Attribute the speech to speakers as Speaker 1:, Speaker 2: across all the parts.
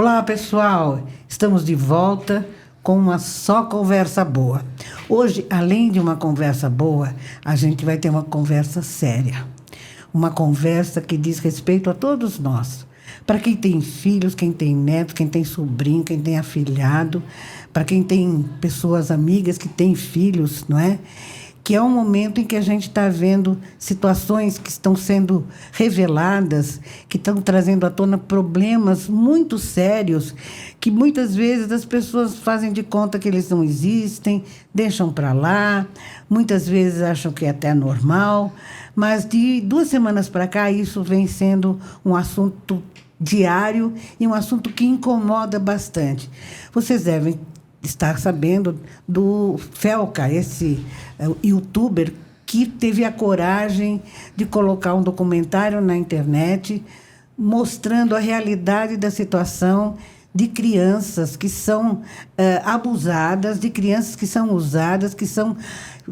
Speaker 1: Olá, pessoal! Estamos de volta com uma só conversa boa. Hoje, além de uma conversa boa, a gente vai ter uma conversa séria. Uma conversa que diz respeito a todos nós. Para quem tem filhos, quem tem netos, quem tem sobrinho, quem tem afilhado, para quem tem pessoas amigas que têm filhos, não é? Que é um momento em que a gente está vendo situações que estão sendo reveladas, que estão trazendo à tona problemas muito sérios, que muitas vezes as pessoas fazem de conta que eles não existem, deixam para lá, muitas vezes acham que é até normal, mas de 2 semanas para cá isso vem sendo um assunto diário e um assunto que incomoda bastante. Vocês devem estar sabendo do Felca, esse youtuber que teve a coragem de colocar um documentário na internet mostrando a realidade da situação de crianças que são abusadas, de crianças que são usadas, que são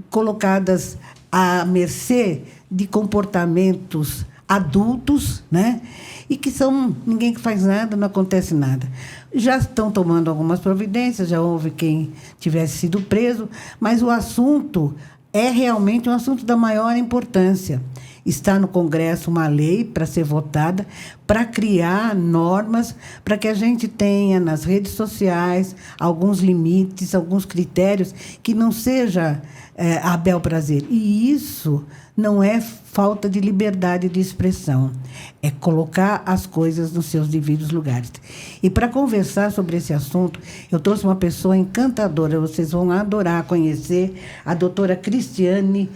Speaker 1: colocadas à mercê de comportamentos adultos, né? E que são ninguém que faz nada, não acontece nada. Já estão tomando algumas providências, já houve quem tivesse sido preso, mas o assunto é realmente um assunto da maior importância. Está no Congresso uma lei para ser votada, para criar normas, para que a gente tenha nas redes sociais alguns limites, alguns critérios, que não seja a bel prazer. E isso não é falta de liberdade de expressão, é colocar as coisas nos seus devidos lugares. E para conversar sobre esse assunto, eu trouxe uma pessoa encantadora, vocês vão adorar conhecer, a doutora Cristiane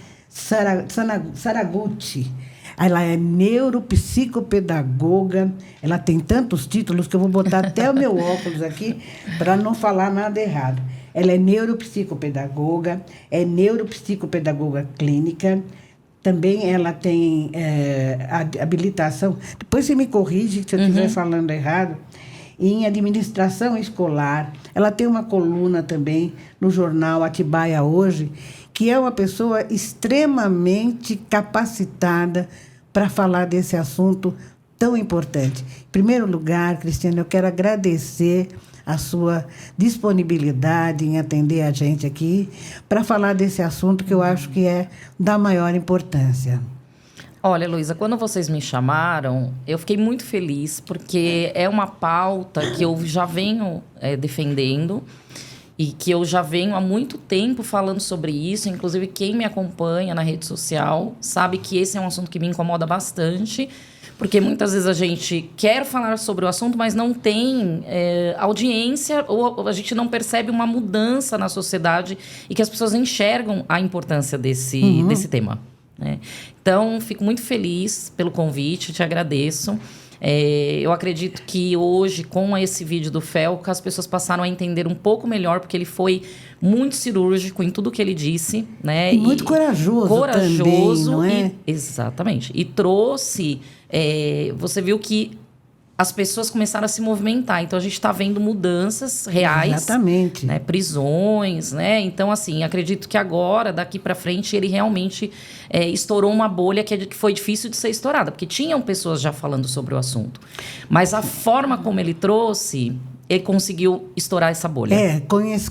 Speaker 1: Saragutti. Ela é neuropsicopedagoga, ela tem tantos títulos que eu vou botar até o meu óculos aqui para não falar nada errado. Ela é neuropsicopedagoga, é neuropsicopedagoga clínica, também ela tem habilitação, depois você me corrige se eu estiver falando errado, em administração escolar. Ela tem uma coluna também no jornal Atibaia Hoje, que é uma pessoa extremamente capacitada para falar desse assunto tão importante. Em primeiro lugar, Cristiane, eu quero agradecer a sua disponibilidade em atender a gente aqui para falar desse assunto que eu acho que é da maior importância.
Speaker 2: Olha, Luísa, quando vocês me chamaram, eu fiquei muito feliz, porque é uma pauta que eu já venho defendendo e que eu já venho há muito tempo falando sobre isso. Inclusive, quem me acompanha na rede social sabe que esse é um assunto que me incomoda bastante, porque muitas vezes a gente quer falar sobre o assunto, mas não tem audiência, ou a gente não percebe uma mudança na sociedade e que as pessoas enxergam a importância desse tema, né? Então, fico muito feliz pelo convite, te agradeço. Eu acredito que hoje, com esse vídeo do Felca, as pessoas passaram a entender um pouco melhor, porque ele foi muito cirúrgico em tudo que ele disse, né?
Speaker 1: E muito corajoso também, não é?
Speaker 2: Exatamente. E trouxe... você viu que as pessoas começaram a se movimentar. Então, a gente está vendo mudanças reais.
Speaker 1: Exatamente.
Speaker 2: Né? Prisões, né? Então, assim, acredito que agora, daqui para frente, ele realmente estourou uma bolha que foi difícil de ser estourada. Porque tinham pessoas já falando sobre o assunto. Mas a forma como ele trouxe... ele conseguiu estourar essa bolha.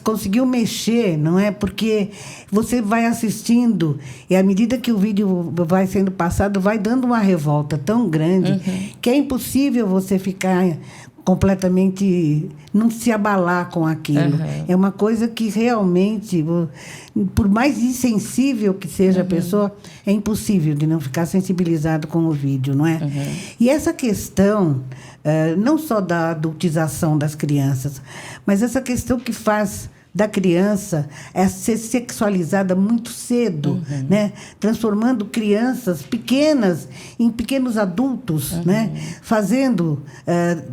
Speaker 1: Conseguiu mexer, não é? Porque você vai assistindo e à medida que o vídeo vai sendo passado, vai dando uma revolta tão grande que é impossível você ficar completamente... não se abalar com aquilo. É uma coisa que realmente, por mais insensível que seja a pessoa, é impossível de não ficar sensibilizado com o vídeo, não é? E essa questão... não só da adultização das crianças, mas essa questão que faz da criança ser sexualizada muito cedo, né? Transformando crianças pequenas em pequenos adultos, né?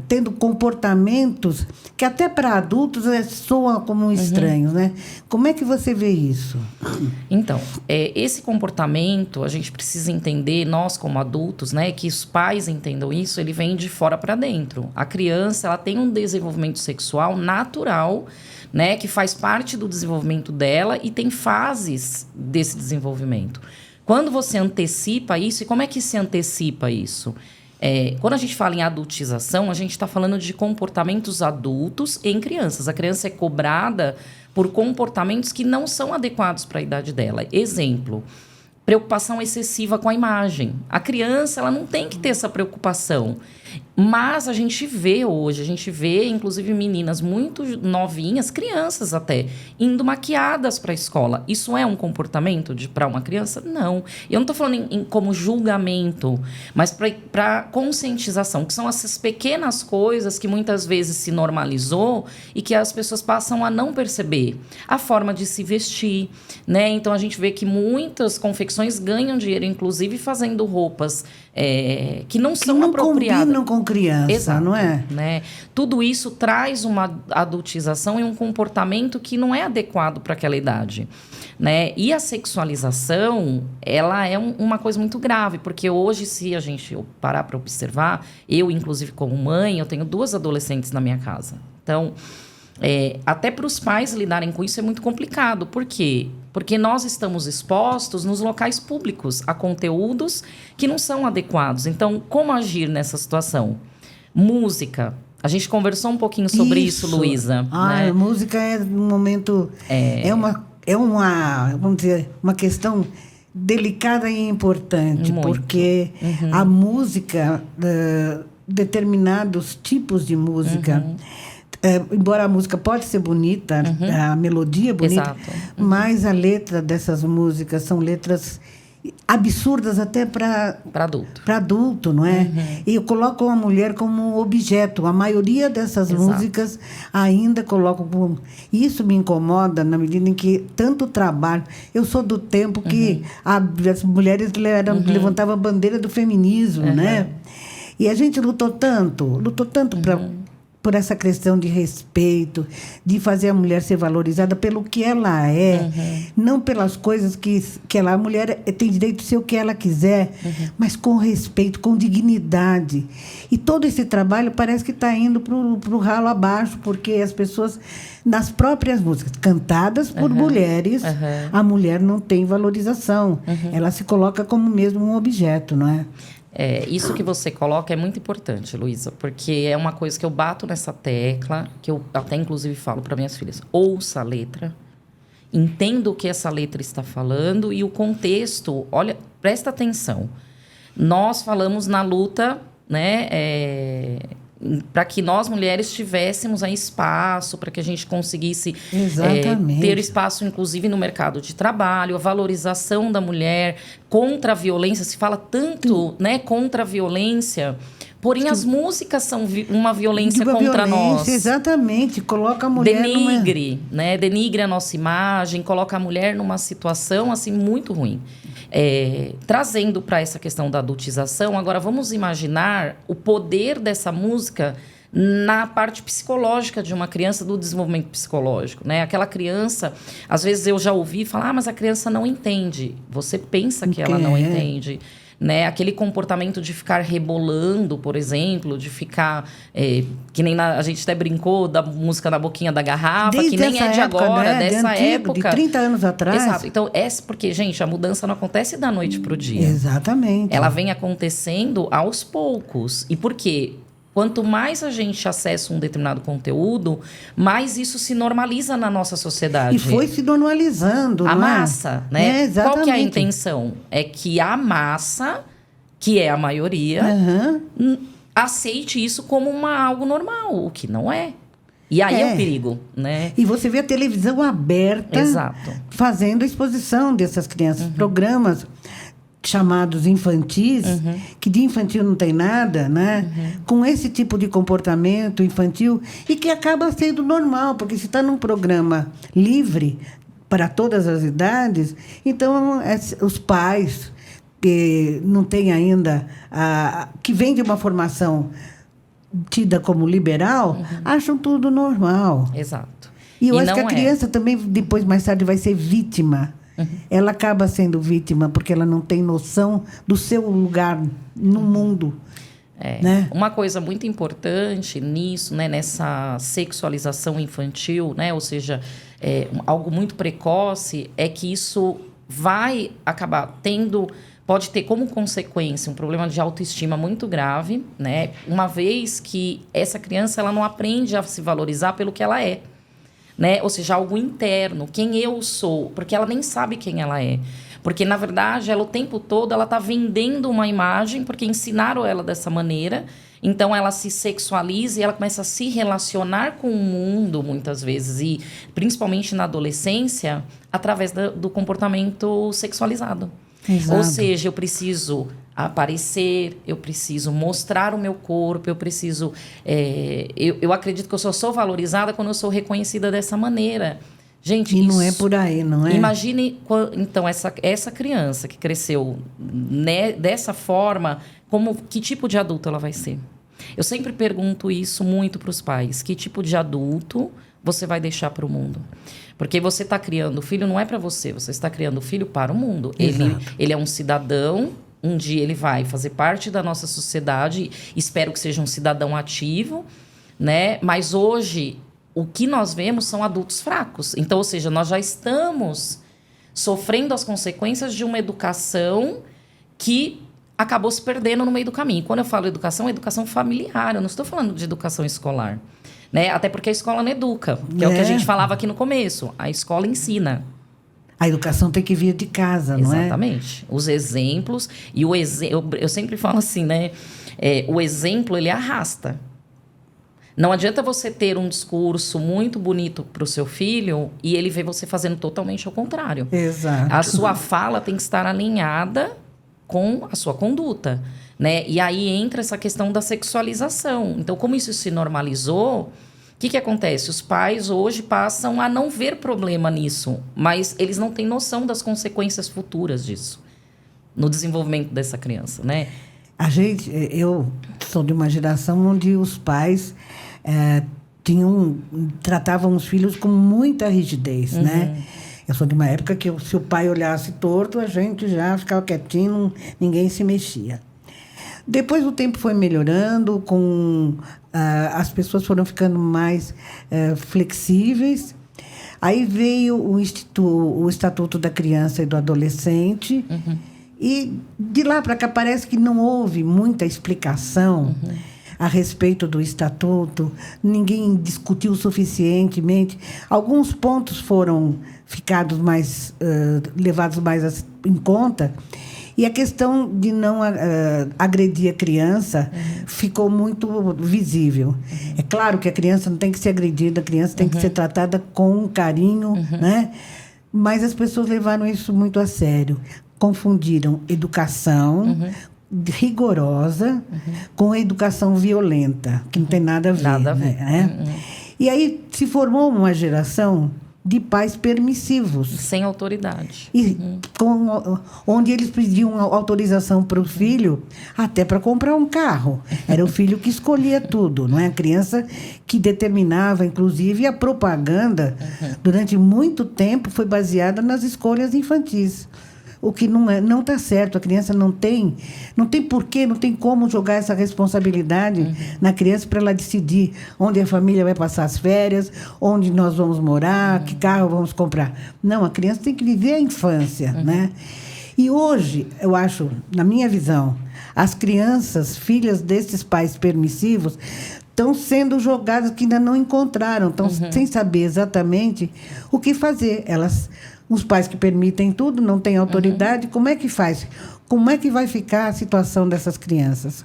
Speaker 1: Tendo comportamentos que até para adultos soam como estranhos, né? Como é que você vê isso?
Speaker 2: Então, esse comportamento, a gente precisa entender, nós como adultos, né, que os pais entendam isso, ele vem de fora para dentro. A criança, ela tem um desenvolvimento sexual natural, né, que faz parte do desenvolvimento dela e tem fases desse desenvolvimento. Quando você antecipa isso, e como é que se antecipa isso? Quando a gente fala em adultização, a gente está falando de comportamentos adultos em crianças. A criança é cobrada por comportamentos que não são adequados para a idade dela. Exemplo, preocupação excessiva com a imagem. A criança, ela não tem que ter essa preocupação. Mas a gente vê inclusive meninas muito novinhas, crianças até, indo maquiadas para a escola. Isso é um comportamento para uma criança? Não. E eu não estou falando como julgamento, mas para conscientização, que são essas pequenas coisas que muitas vezes se normalizou e que as pessoas passam a não perceber. A forma de se vestir, né? Então a gente vê que muitas confecções ganham dinheiro, inclusive fazendo roupas que não são apropriadas.
Speaker 1: Combinam com criança,
Speaker 2: exato,
Speaker 1: não é?
Speaker 2: Né? Tudo isso traz uma adultização e um comportamento que não é adequado para aquela idade. Né? E a sexualização, ela é uma coisa muito grave, porque hoje, se a gente parar para observar, eu, inclusive, como mãe, eu tenho 2 adolescentes na minha casa. Então, até para os pais lidarem com isso é muito complicado. Por quê? Porque nós estamos expostos nos locais públicos a conteúdos que não são adequados. Então, como agir nessa situação? Música. A gente conversou um pouquinho sobre isso, Luísa.
Speaker 1: Né? Música é um momento... vamos dizer, uma questão delicada e importante. Muito. Porque a música, determinados tipos de música... embora a música pode ser bonita, a melodia é bonita, exato. Mas a letra dessas músicas são letras absurdas até para
Speaker 2: adulto.
Speaker 1: Para adulto, não é? E eu coloco a mulher como objeto. A maioria dessas exato. Músicas ainda colocam como... Isso me incomoda na medida em que tanto trabalho... Eu sou do tempo que as mulheres levantavam a bandeira do feminismo, né? E a gente lutou tanto por essa questão de respeito, de fazer a mulher ser valorizada pelo que ela é, não pelas coisas que a mulher tem direito de ser o que ela quiser, mas com respeito, com dignidade. E todo esse trabalho parece que está indo para o ralo abaixo, porque as pessoas, nas próprias músicas, cantadas por mulheres, a mulher não tem valorização. Ela se coloca como mesmo um objeto, não é?
Speaker 2: Isso que você coloca é muito importante, Luísa, porque é uma coisa que eu bato nessa tecla, que eu até inclusive falo para minhas filhas. Ouça a letra, entenda o que essa letra está falando e o contexto. Olha, presta atenção. Nós falamos na luta, né, para que nós mulheres tivéssemos aí espaço, para que a gente conseguisse ter espaço, inclusive, no mercado de trabalho, a valorização da mulher, contra a violência. Se fala tanto, né, contra a violência, porém as músicas são uma violência contra nós.
Speaker 1: Exatamente, coloca a mulher
Speaker 2: denigre a nossa imagem, coloca a mulher numa situação assim muito ruim. Trazendo para essa questão da adultização, agora vamos imaginar o poder dessa música na parte psicológica de uma criança, do desenvolvimento psicológico, né? Aquela criança, às vezes eu já ouvi falar, mas a criança não entende. Você pensa que ela não entende, né? Aquele comportamento de ficar rebolando, por exemplo, de ficar... que nem a gente até brincou da música da boquinha da garrafa, desde que nem é de época, agora, né? Dessa época.
Speaker 1: De 30 anos atrás.
Speaker 2: Exato. Então, porque, gente, a mudança não acontece da noite para o dia.
Speaker 1: Exatamente.
Speaker 2: Ela vem acontecendo aos poucos. E por quê? Quanto mais a gente acessa um determinado conteúdo, mais isso se normaliza na nossa sociedade.
Speaker 1: E foi se normalizando,
Speaker 2: a massa, né?
Speaker 1: Exatamente.
Speaker 2: Qual que é a intenção? É que a massa, que é a maioria, aceite isso como algo normal, o que não é. E aí é o perigo, né?
Speaker 1: E você vê a televisão aberta,
Speaker 2: exato,
Speaker 1: fazendo a exposição dessas crianças, programas chamados infantis, que de infantil não tem nada, né? Com esse tipo de comportamento infantil e que acaba sendo normal, porque se está num programa livre para todas as idades, então os pais que não têm ainda, que vêm de uma formação tida como liberal, acham tudo normal.
Speaker 2: Exato.
Speaker 1: E eu acho que a criança também, depois, mais tarde, vai ser vítima. Ela acaba sendo vítima porque ela não tem noção do seu lugar no mundo. Né?
Speaker 2: Uma coisa muito importante nisso, né, nessa sexualização infantil, né, ou seja, algo muito precoce, é que isso vai acabar tendo pode ter como consequência um problema de autoestima muito grave, né? Uma vez que essa criança ela não aprende a se valorizar pelo que ela é, né? Ou seja, algo interno, quem eu sou, porque ela nem sabe quem ela é. Porque, na verdade, ela o tempo todo ela está vendendo uma imagem, porque ensinaram ela dessa maneira. Então, ela se sexualiza e ela começa a se relacionar com o mundo, muitas vezes. E, principalmente na adolescência, através do comportamento sexualizado.
Speaker 1: Exato.
Speaker 2: Ou seja, eu preciso aparecer, eu preciso mostrar o meu corpo, eu preciso... eu acredito que eu só sou valorizada quando eu sou reconhecida dessa maneira. Gente,
Speaker 1: e não é por aí, não é?
Speaker 2: Imagine, então, essa criança que cresceu dessa forma, que tipo de adulto ela vai ser? Eu sempre pergunto isso muito para os pais. Que tipo de adulto você vai deixar para o mundo? Porque você está criando o filho, não é para você. Você está criando o filho para o mundo. Ele é um cidadão. Um dia ele vai fazer parte da nossa sociedade. Espero que seja um cidadão ativo, né? Mas hoje... o que nós vemos são adultos fracos. Então, ou seja, nós já estamos sofrendo as consequências de uma educação que acabou se perdendo no meio do caminho. Quando eu falo educação, é educação familiar. Eu não estou falando de educação escolar. Né? Até porque a escola não educa. Que é o que a gente falava aqui no começo. A escola ensina.
Speaker 1: A educação tem que vir de casa, não é?
Speaker 2: Exatamente. Os exemplos. E eu sempre falo assim, né? O exemplo, ele arrasta. Não adianta você ter um discurso muito bonito para o seu filho e ele ver você fazendo totalmente ao contrário.
Speaker 1: Exato.
Speaker 2: A sua fala tem que estar alinhada com a sua conduta, né? E aí entra essa questão da sexualização. Então, como isso se normalizou, o que acontece? Os pais hoje passam a não ver problema nisso, mas eles não têm noção das consequências futuras disso no desenvolvimento dessa criança, né?
Speaker 1: Eu sou de uma geração onde os pais tratavam os filhos com muita rigidez, né? Eu sou de uma época que se o pai olhasse torto, a gente já ficava quietinho, ninguém se mexia. Depois o tempo foi melhorando, as pessoas foram ficando mais flexíveis. Aí veio o Estatuto da Criança e do Adolescente. E de lá para cá parece que não houve muita explicação a respeito do estatuto, ninguém discutiu suficientemente. Alguns pontos foram levados mais em conta, e a questão de não agredir a criança ficou muito visível. É claro que a criança não tem que ser agredida, a criança tem que ser tratada com carinho, né? Mas as pessoas levaram isso muito a sério. Confundiram educação rigorosa com a educação violenta, que não tem nada a ver.
Speaker 2: Nada a ver.
Speaker 1: Né? E aí se formou uma geração de pais permissivos.
Speaker 2: Sem autoridade.
Speaker 1: E onde eles pediam autorização para o filho até para comprar um carro. Era o filho que escolhia tudo, não é? A criança que determinava, inclusive, a propaganda, durante muito tempo, foi baseada nas escolhas infantis. O que não está certo. A criança não tem porquê, não tem como jogar essa responsabilidade na criança para ela decidir onde a família vai passar as férias, onde nós vamos morar, que carro vamos comprar. Não, a criança tem que viver a infância, né? E hoje, eu acho, na minha visão, as crianças, filhas desses pais permissivos, estão sendo jogadas que ainda não encontraram, estão sem saber exatamente o que fazer. Os pais que permitem tudo, não têm autoridade, como é que faz? Como é que vai ficar a situação dessas crianças?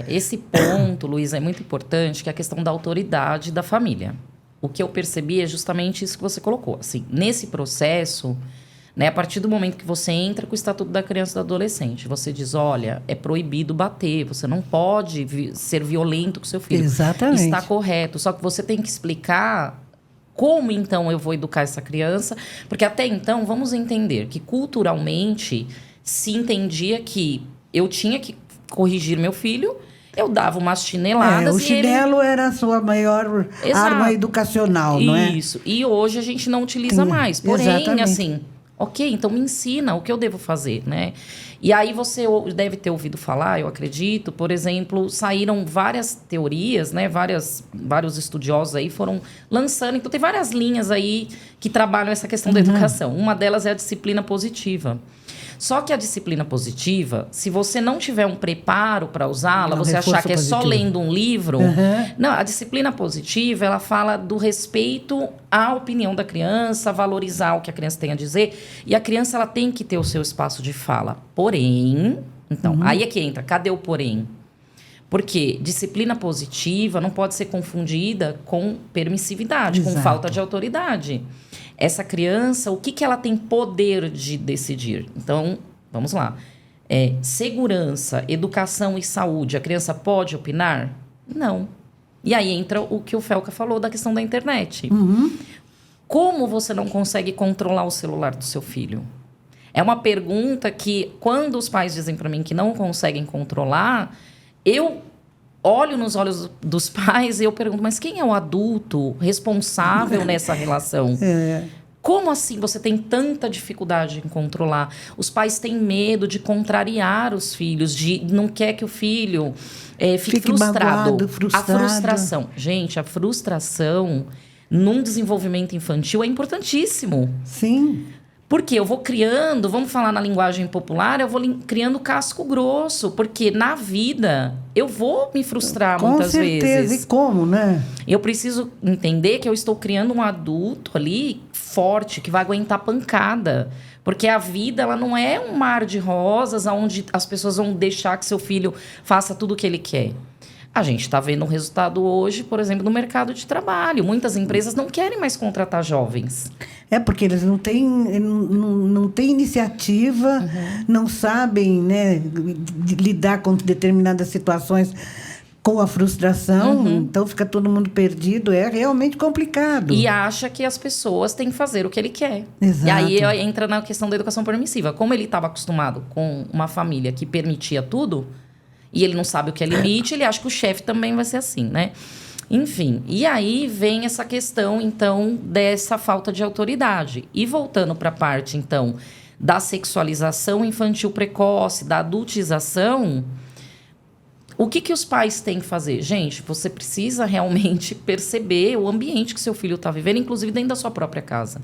Speaker 2: Esse ponto, Luísa, é muito importante, que é a questão da autoridade da família. O que eu percebi é justamente isso que você colocou. Assim, nesse processo, né, a partir do momento que você entra com o Estatuto da Criança e do Adolescente, você diz, olha, é proibido bater, você não pode ser violento com seu filho.
Speaker 1: Exatamente.
Speaker 2: Está correto, só que você tem que explicar como, então, eu vou educar essa criança? Porque até então, vamos entender que culturalmente se entendia que eu tinha que corrigir meu filho, eu dava umas chineladas
Speaker 1: o chinelo era a sua maior arma educacional, não é?
Speaker 2: Isso. E hoje a gente não utiliza mais. Porém,
Speaker 1: exatamente.
Speaker 2: Assim, ok, então me ensina o que eu devo fazer, né? E aí você deve ter ouvido falar, eu acredito, por exemplo, saíram várias teorias, né? Vários estudiosos aí foram lançando. Então, tem várias linhas aí que trabalham essa questão da educação. Uma delas é a disciplina positiva. Só que a disciplina positiva, se você não tiver um preparo para usá-la,
Speaker 1: Não,
Speaker 2: você achar que é só
Speaker 1: positivo.
Speaker 2: lendo um livro... Não, a disciplina positiva, ela fala do respeito à opinião da criança, valorizar o que a criança tem a dizer. E a criança, ela tem que ter o seu espaço de fala. Porém... Então, aí é que entra. Cadê o porém? Porque disciplina positiva não pode ser confundida com permissividade, com falta de autoridade. Essa criança, o que ela tem poder de decidir? Então, vamos lá. Segurança, educação e saúde. A criança pode opinar? Não. E aí entra o que o Felca falou da questão da internet. Como você não consegue controlar o celular do seu filho? É uma pergunta que, quando os pais dizem para mim que não conseguem controlar, eu olho nos olhos dos pais e eu pergunto, mas quem é o adulto responsável nessa relação? Como assim você tem tanta dificuldade em controlar? Os pais têm medo de contrariar os filhos, não quer que o filho fique frustrado.
Speaker 1: Magoado, frustrado.
Speaker 2: A frustração. Gente, a frustração num desenvolvimento infantil é importantíssimo.
Speaker 1: Sim.
Speaker 2: Porque eu vou criando, vamos falar na linguagem popular, eu vou criando casco grosso. Porque na vida eu vou me frustrar muitas vezes. Com certeza,
Speaker 1: e como, né?
Speaker 2: Eu preciso entender que eu estou criando um adulto ali forte, que vai aguentar pancada. Porque a vida, ela não é um mar de rosas, onde as pessoas vão deixar que seu filho faça tudo o que ele quer. A gente está vendo o resultado hoje, por exemplo, no mercado de trabalho. Muitas empresas não querem mais contratar jovens.
Speaker 1: Porque eles não têm iniciativa, não sabem, né, lidar com determinadas situações com a frustração, então fica todo mundo perdido, é realmente complicado.
Speaker 2: E acha que as pessoas têm que fazer o que ele quer.
Speaker 1: Exato.
Speaker 2: E aí entra na questão da educação permissiva. Como ele estava acostumado com uma família que permitia tudo, e ele não sabe o que é limite, ele acha que o chefe também vai ser assim, né? Enfim, e aí vem essa questão, então, dessa falta de autoridade. E voltando para a parte, então, da sexualização infantil precoce, da adultização, o que os pais têm que fazer? Gente, você precisa realmente perceber o ambiente que seu filho está vivendo, inclusive dentro da sua própria casa.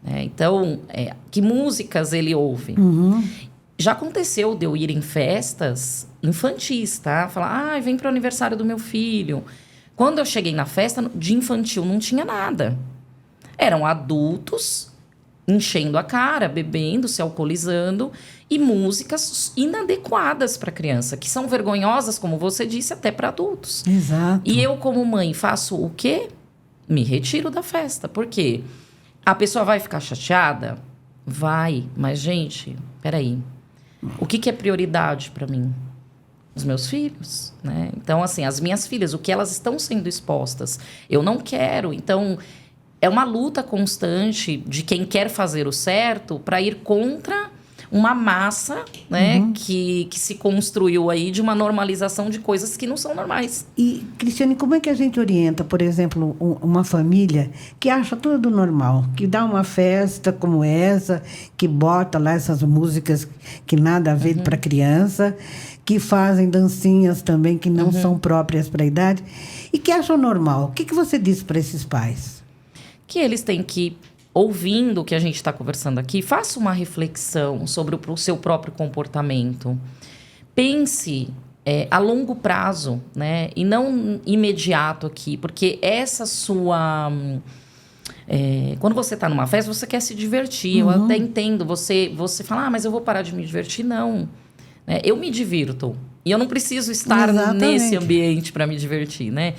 Speaker 2: Então, que músicas ele ouve? Já aconteceu de eu ir em festas infantis, tá? Falar, vem para o aniversário do meu filho. Quando eu cheguei na festa de infantil, não tinha nada. Eram adultos enchendo a cara, bebendo, se alcoolizando, e músicas inadequadas para criança, que são vergonhosas, como você disse, até para adultos.
Speaker 1: Exato.
Speaker 2: E eu, como mãe, faço o quê? Me retiro da festa. Por quê? A pessoa vai ficar chateada? Vai. Mas, gente, peraí. O que é prioridade para mim? Os meus filhos, né? Então, assim, as minhas filhas, o que elas estão sendo expostas, eu não quero. Então, é uma luta constante de quem quer fazer o certo para ir contra uma massa, né, que se construiu aí de uma normalização de coisas que não são normais.
Speaker 1: E, Cristiane, como é que a gente orienta, por exemplo, uma família que acha tudo normal, que dá uma festa como essa, que bota lá essas músicas que nada a ver para criança, que fazem dancinhas também que não são próprias para a idade, e que acham normal? O que você diz para esses pais?
Speaker 2: Que eles têm que, ouvindo o que a gente está conversando aqui, faça uma reflexão sobre o seu próprio comportamento. Pense a longo prazo, né? E não imediato aqui, porque essa sua... quando você está numa festa, você quer se divertir. Eu até entendo. Você fala, mas eu vou parar de me divertir. Não. Eu me divirto. E eu não preciso estar nesse ambiente para me divertir, né?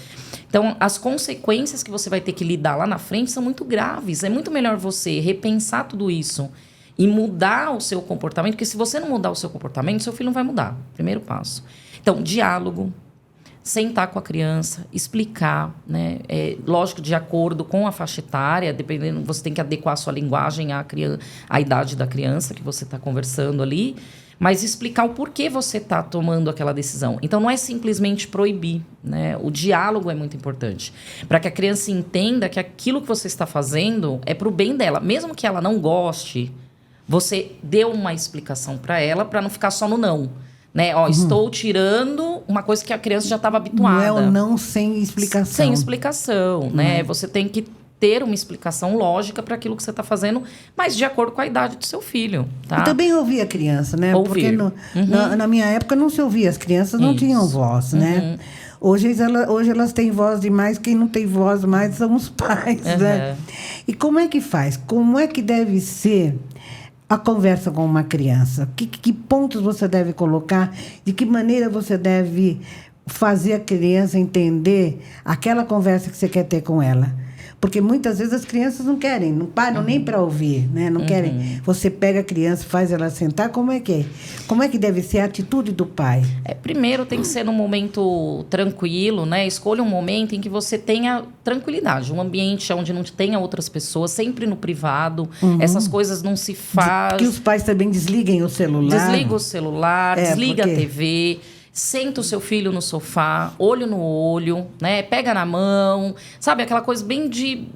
Speaker 2: Então, as consequências que você vai ter que lidar lá na frente são muito graves. É muito melhor você repensar tudo isso e mudar o seu comportamento, porque se você não mudar o seu comportamento, seu filho não vai mudar. Primeiro passo. Então, diálogo, sentar com a criança, explicar, né? Lógico, de acordo com a faixa etária, dependendo, você tem que adequar a sua linguagem à idade da criança que você está conversando ali, mas explicar o porquê você está tomando aquela decisão. Então, não é simplesmente proibir, né? O diálogo é muito importante. Para que a criança entenda que aquilo que você está fazendo é para o bem dela. Mesmo que ela não goste, você deu uma explicação para ela, para não ficar só no não. Né? Estou tirando uma coisa que a criança já estava habituada.
Speaker 1: Não é o não sem explicação.
Speaker 2: Sem explicação, né? Você tem que ter uma explicação lógica para aquilo que você está fazendo, mas de acordo com a idade do seu filho, tá?
Speaker 1: E também ouvir a criança, né?
Speaker 2: Ouvir.
Speaker 1: Porque na minha época não se ouvia, as crianças não tinham voz, né? Hoje elas têm voz demais, quem não tem voz mais são os pais, né? E como é que faz? Como é que deve ser a conversa com uma criança? Que pontos você deve colocar? De que maneira você deve fazer a criança entender aquela conversa que você quer ter com ela? Porque muitas vezes as crianças não querem, não param nem para ouvir, né? Não querem. Você pega a criança, faz ela sentar, como é que é? Como é que deve ser a atitude do pai?
Speaker 2: Primeiro tem que ser num momento tranquilo, né? Escolha um momento em que você tenha tranquilidade, um ambiente onde não tenha outras pessoas, sempre no privado. Essas coisas não se faz.
Speaker 1: Que os pais também desliguem o celular.
Speaker 2: Desliga o celular, desliga a TV. Senta o seu filho no sofá, olho no olho, né? Pega na mão, sabe? Aquela coisa bem de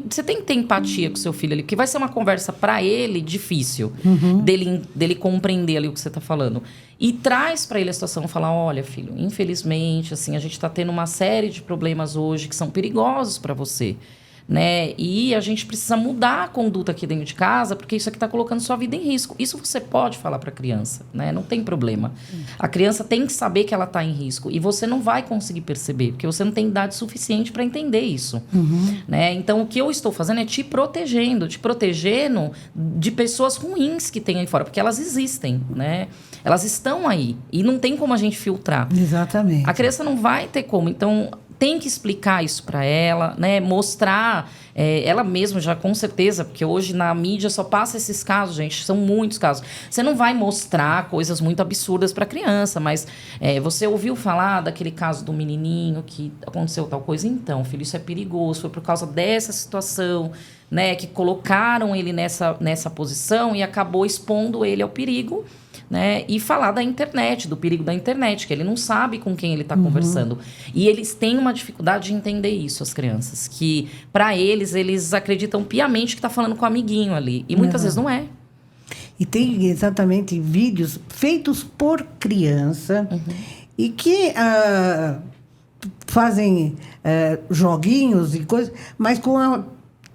Speaker 2: você tem que ter empatia com o seu filho ali, porque vai ser uma conversa para ele difícil, dele compreender ali o que você tá falando. E traz para ele a situação, falar, olha, filho, infelizmente, assim, a gente tá tendo uma série de problemas hoje que são perigosos para você. Né? E a gente precisa mudar a conduta aqui dentro de casa, porque isso aqui está colocando sua vida em risco. Isso você pode falar para a criança, né? Não tem problema. A criança tem que saber que ela está em risco. E você não vai conseguir perceber, porque você não tem idade suficiente para entender isso. Né? Então, o que eu estou fazendo é te protegendo de pessoas ruins que tem aí fora, porque elas existem, né? Elas estão aí. E não tem como a gente filtrar.
Speaker 1: Exatamente.
Speaker 2: A criança não vai ter como. Então, tem que explicar isso para ela, né? Mostrar, ela mesma já com certeza, porque hoje na mídia só passa esses casos, gente, são muitos casos. Você não vai mostrar coisas muito absurdas para a criança, mas você ouviu falar daquele caso do menininho que aconteceu tal coisa? Então, filho, isso é perigoso, foi por causa dessa situação, né? Que colocaram ele nessa posição e acabou expondo ele ao perigo. Né? E falar da internet, do perigo da internet, que ele não sabe com quem ele está conversando. E eles têm uma dificuldade de entender isso, as crianças. Que, para eles acreditam piamente que está falando com o amiguinho ali. E muitas vezes não é.
Speaker 1: E tem exatamente vídeos feitos por criança e que fazem joguinhos e coisas, mas com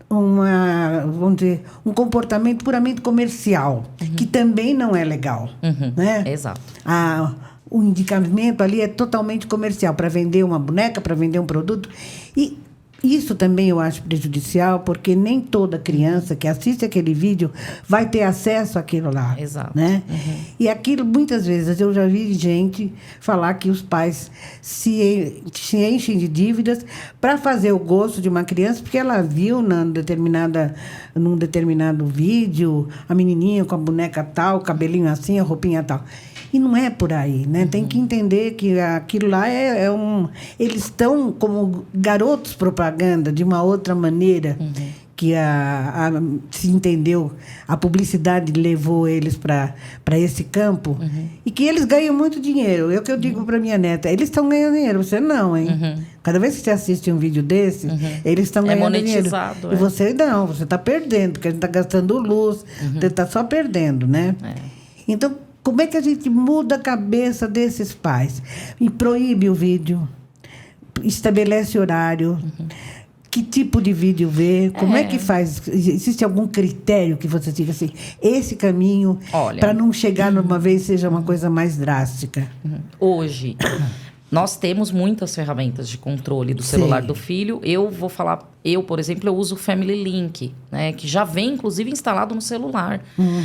Speaker 1: vamos dizer, um comportamento puramente comercial, que também não é legal. Né?
Speaker 2: Exato.
Speaker 1: O indicamento ali é totalmente comercial, para vender uma boneca, para vender um produto. E isso também eu acho prejudicial, porque nem toda criança que assiste aquele vídeo vai ter acesso àquilo lá.
Speaker 2: Exato.
Speaker 1: Né? E aquilo, muitas vezes, eu já vi gente falar que os pais se enchem de dívidas para fazer o gosto de uma criança, porque ela viu num determinado vídeo a menininha com a boneca tal, o cabelinho assim, a roupinha tal. E não é por aí, né? Tem que entender que aquilo lá eles estão como garotos propaganda de uma outra maneira que se entendeu, a publicidade levou eles para esse campo e que eles ganham muito dinheiro. É o que eu digo para minha neta, eles estão ganhando dinheiro, você não, hein? Cada vez que você assiste um vídeo desse, eles estão ganhando
Speaker 2: monetizado,
Speaker 1: dinheiro. E você não, você está perdendo, porque a gente está gastando luz, você está só perdendo, né? Então, como é que a gente muda a cabeça desses pais? E proíbe o vídeo, estabelece horário, que tipo de vídeo ver, como é que faz? Existe algum critério que você diga assim, esse caminho, para não chegar numa vez seja uma coisa mais drástica?
Speaker 2: Hoje, nós temos muitas ferramentas de controle do celular do filho. Eu vou falar, por exemplo, eu uso o Family Link, né, que já vem, inclusive, instalado no celular.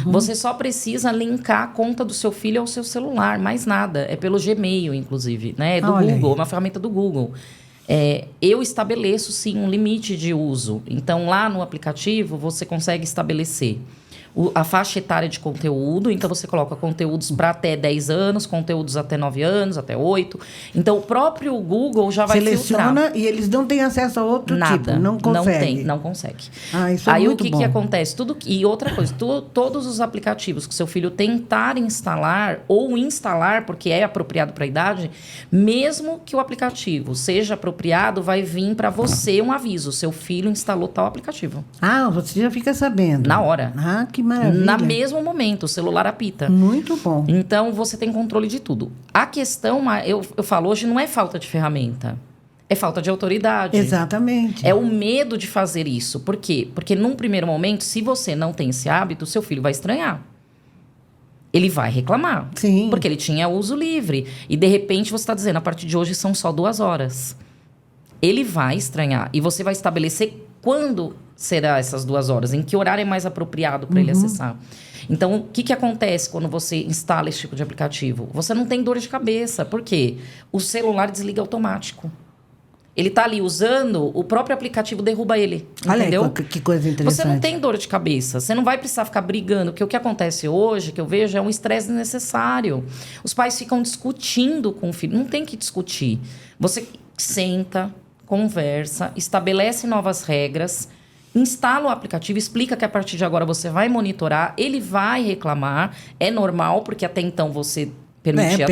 Speaker 2: Você só precisa linkar a conta do seu filho ao seu celular, mais nada. É pelo Gmail, inclusive, né? É do Google, uma ferramenta do Google. Eu estabeleço, sim, um limite de uso. Então, lá no aplicativo, você consegue estabelecer a faixa etária de conteúdo. Então, você coloca conteúdos para até 10 anos, conteúdos até 9 anos, até 8. Então, o próprio Google já vai
Speaker 1: seleciona
Speaker 2: filtrar.
Speaker 1: E eles não têm acesso a outro
Speaker 2: Nada,
Speaker 1: tipo, não consegue.
Speaker 2: Não consegue.
Speaker 1: Isso é
Speaker 2: aí,
Speaker 1: muito
Speaker 2: o que acontece? E outra coisa, todos os aplicativos que seu filho tentar instalar ou instalar, porque é apropriado para a idade, mesmo que o aplicativo seja apropriado, vai vir para você um aviso. Seu filho instalou tal aplicativo.
Speaker 1: Você já fica sabendo.
Speaker 2: Na hora.
Speaker 1: Que maravilha.
Speaker 2: No mesmo momento, o celular apita.
Speaker 1: Muito bom.
Speaker 2: Então, você tem controle de tudo. A questão, eu falo, hoje não é falta de ferramenta. É falta de autoridade.
Speaker 1: Exatamente.
Speaker 2: É o medo de fazer isso. Por quê? Porque num primeiro momento, se você não tem esse hábito, seu filho vai estranhar. Ele vai reclamar.
Speaker 1: Sim.
Speaker 2: Porque ele tinha uso livre. E de repente você está dizendo, a partir de hoje são só 2 horas. Ele vai estranhar. E você vai estabelecer quando será essas 2 horas. Em que horário é mais apropriado para ele acessar. Então, o que acontece quando você instala esse tipo de aplicativo? Você não tem dor de cabeça. Por quê? O celular desliga automático. Ele tá ali usando, o próprio aplicativo derruba ele.
Speaker 1: Olha
Speaker 2: Entendeu?
Speaker 1: aí, que coisa interessante.
Speaker 2: Você não tem dor de cabeça. Você não vai precisar ficar brigando. Porque o que acontece hoje, que eu vejo, é um estresse desnecessário. Os pais ficam discutindo com o filho. Não tem que discutir. Você senta, conversa, estabelece novas regras, instala o aplicativo, explica que a partir de agora você vai monitorar, ele vai reclamar. É normal, porque até então você permitia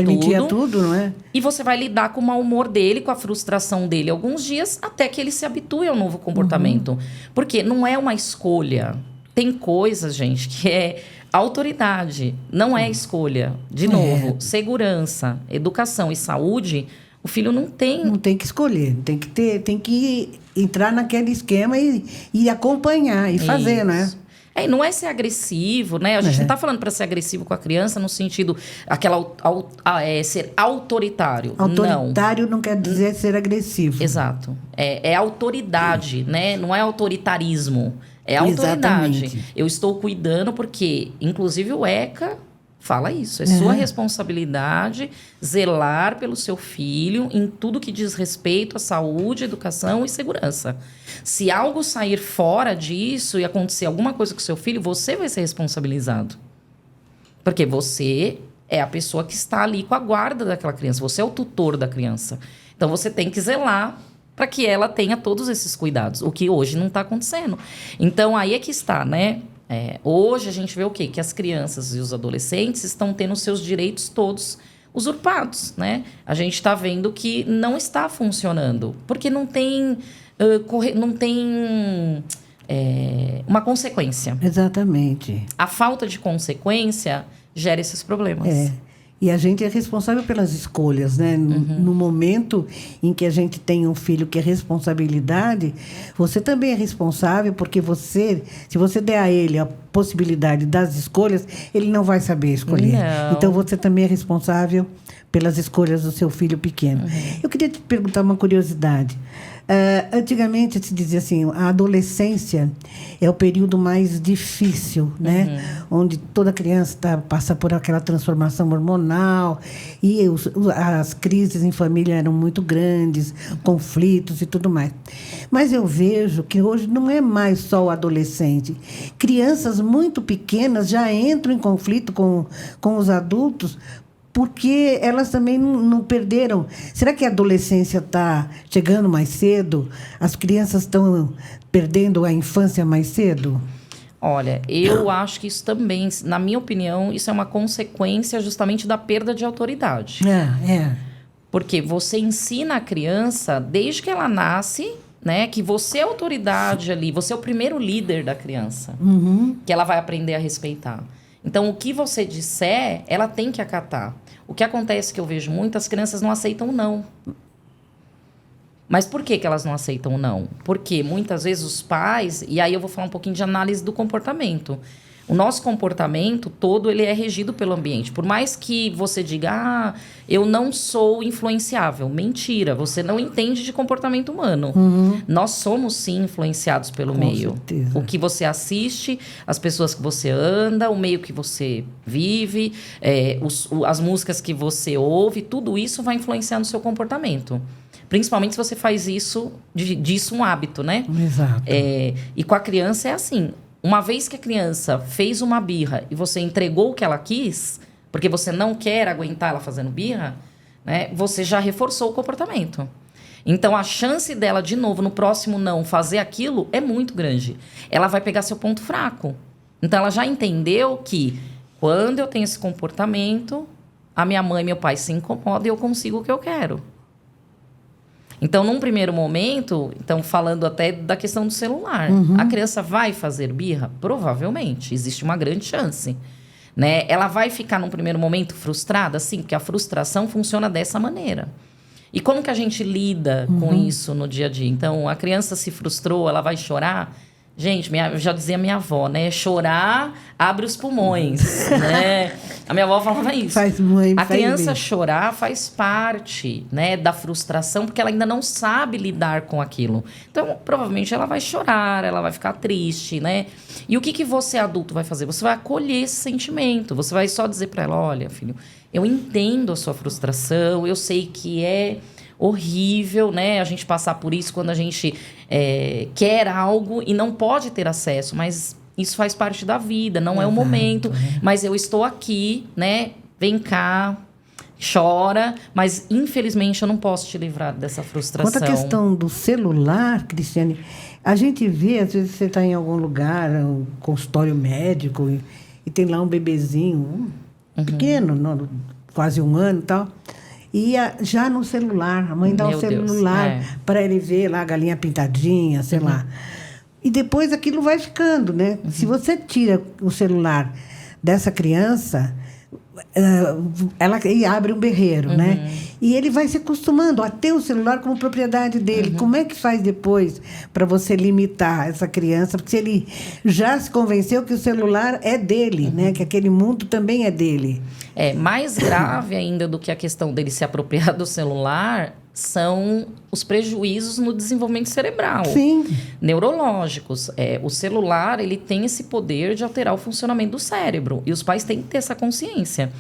Speaker 1: tudo, não é?
Speaker 2: E você vai lidar com o mau humor dele, com a frustração dele alguns dias, até que ele se habitue ao novo comportamento. Porque não é uma escolha. Tem coisas, gente, que é autoridade, não é escolha. De novo, segurança, educação e saúde, o filho não tem.
Speaker 1: Não tem que escolher, tem que entrar naquele esquema e acompanhar e fazer, né?
Speaker 2: Não é ser agressivo, né? A gente não está falando para ser agressivo com a criança no sentido ser autoritário.
Speaker 1: Autoritário não quer dizer ser agressivo.
Speaker 2: Exato. É autoridade, né? Não é autoritarismo. É autoridade.
Speaker 1: Exatamente.
Speaker 2: Eu estou cuidando porque, inclusive, o ECA fala isso. É sua responsabilidade zelar pelo seu filho em tudo que diz respeito à saúde, educação e segurança. Se algo sair fora disso e acontecer alguma coisa com o seu filho, você vai ser responsabilizado. Porque você é a pessoa que está ali com a guarda daquela criança. Você é o tutor da criança. Então, você tem que zelar para que ela tenha todos esses cuidados. O que hoje não está acontecendo. Então, aí é que está, né? Hoje a gente vê o quê? Que as crianças e os adolescentes estão tendo seus direitos todos usurpados, né? A gente está vendo que não está funcionando, porque não tem uma consequência.
Speaker 1: Exatamente.
Speaker 2: A falta de consequência gera esses problemas.
Speaker 1: E a gente é responsável pelas escolhas, né? No momento em que a gente tem um filho que é responsabilidade, você também é responsável, porque se você der a ele a possibilidade das escolhas, ele não vai saber escolher.
Speaker 2: Não.
Speaker 1: Então, você também é responsável pelas escolhas do seu filho pequeno. Eu queria te perguntar uma curiosidade. Antigamente se dizia assim, a adolescência é o período mais difícil, né? Onde toda criança passa por aquela transformação hormonal e as crises em família eram muito grandes, conflitos e tudo mais. Mas eu vejo que hoje não é mais só o adolescente. Crianças muito pequenas já entram em conflito com os adultos porque elas também não perderam. Será que a adolescência está chegando mais cedo? As crianças estão perdendo a infância mais cedo?
Speaker 2: Olha, eu acho que isso também, na minha opinião, isso é uma consequência justamente da perda de autoridade. Porque você ensina a criança, desde que ela nasce, né, que você é autoridade ali, você é o primeiro líder da criança, que ela vai aprender a respeitar. Então, o que você disser, ela tem que acatar. O que acontece que eu vejo muitas crianças não aceitam não. Mas por que elas não aceitam não? Porque muitas vezes os pais... E aí eu vou falar um pouquinho de análise do comportamento. O nosso comportamento todo, ele é regido pelo ambiente. Por mais que você diga, eu não sou influenciável. Mentira, você não entende de comportamento humano. Nós somos, sim, influenciados pelo meio.
Speaker 1: Certeza.
Speaker 2: O que você assiste, as pessoas que você anda, o meio que você vive, as músicas que você ouve, tudo isso vai influenciar no seu comportamento. Principalmente se você faz disso um hábito, né?
Speaker 1: Exato.
Speaker 2: E com a criança é assim... Uma vez que a criança fez uma birra e você entregou o que ela quis, porque você não quer aguentar ela fazendo birra, né, você já reforçou o comportamento. Então, a chance dela, de novo, no próximo não fazer aquilo é muito grande. Ela vai pegar seu ponto fraco. Então, ela já entendeu que quando eu tenho esse comportamento, a minha mãe e meu pai se incomodam e eu consigo o que eu quero. Então, num primeiro momento, falando até da questão do celular, a criança vai fazer birra? Provavelmente, existe uma grande chance. Né? Ela vai ficar, num primeiro momento, frustrada? Sim, porque a frustração funciona dessa maneira. E como que a gente lida com isso no dia a dia? Então, a criança se frustrou, ela vai chorar. Gente, eu já dizia minha avó, né? Chorar abre os pulmões, né? A minha avó falava isso.
Speaker 1: Faz mãe,
Speaker 2: a
Speaker 1: faz
Speaker 2: criança
Speaker 1: bem.
Speaker 2: chorar faz parte, né, da frustração, porque ela ainda não sabe lidar com aquilo. Então, provavelmente, ela vai chorar, ela vai ficar triste, né? E o que você, adulto, vai fazer? Você vai acolher esse sentimento. Você vai só dizer para ela, olha, filho, eu entendo a sua frustração, eu sei que é horrível, né? A gente passar por isso quando a gente quer algo e não pode ter acesso, mas isso faz parte da vida, não é o momento. Mas eu estou aqui, né? Vem cá, chora, mas infelizmente eu não posso te livrar dessa frustração.
Speaker 1: Quanto à questão do celular, Cristiane, a gente vê, às vezes você está em algum lugar, um consultório médico, e tem lá um bebezinho, pequeno, quase 1 ano e tal. E já no celular, a mãe dá o celular para ele ver lá a galinha pintadinha, sei lá. E depois aquilo vai ficando, né? Se você tira o celular dessa criança, ela abre um berreiro, né? E ele vai se acostumando a ter o celular como propriedade dele. Como é que faz depois para você limitar essa criança? Porque se ele já se convenceu que o celular é dele, né? Que aquele mundo também é dele.
Speaker 2: Mais grave ainda do que a questão dele se apropriar do celular são os prejuízos no desenvolvimento cerebral.
Speaker 1: Sim.
Speaker 2: Neurológicos. O celular, ele tem esse poder de alterar o funcionamento do cérebro. E os pais têm que ter essa consciência.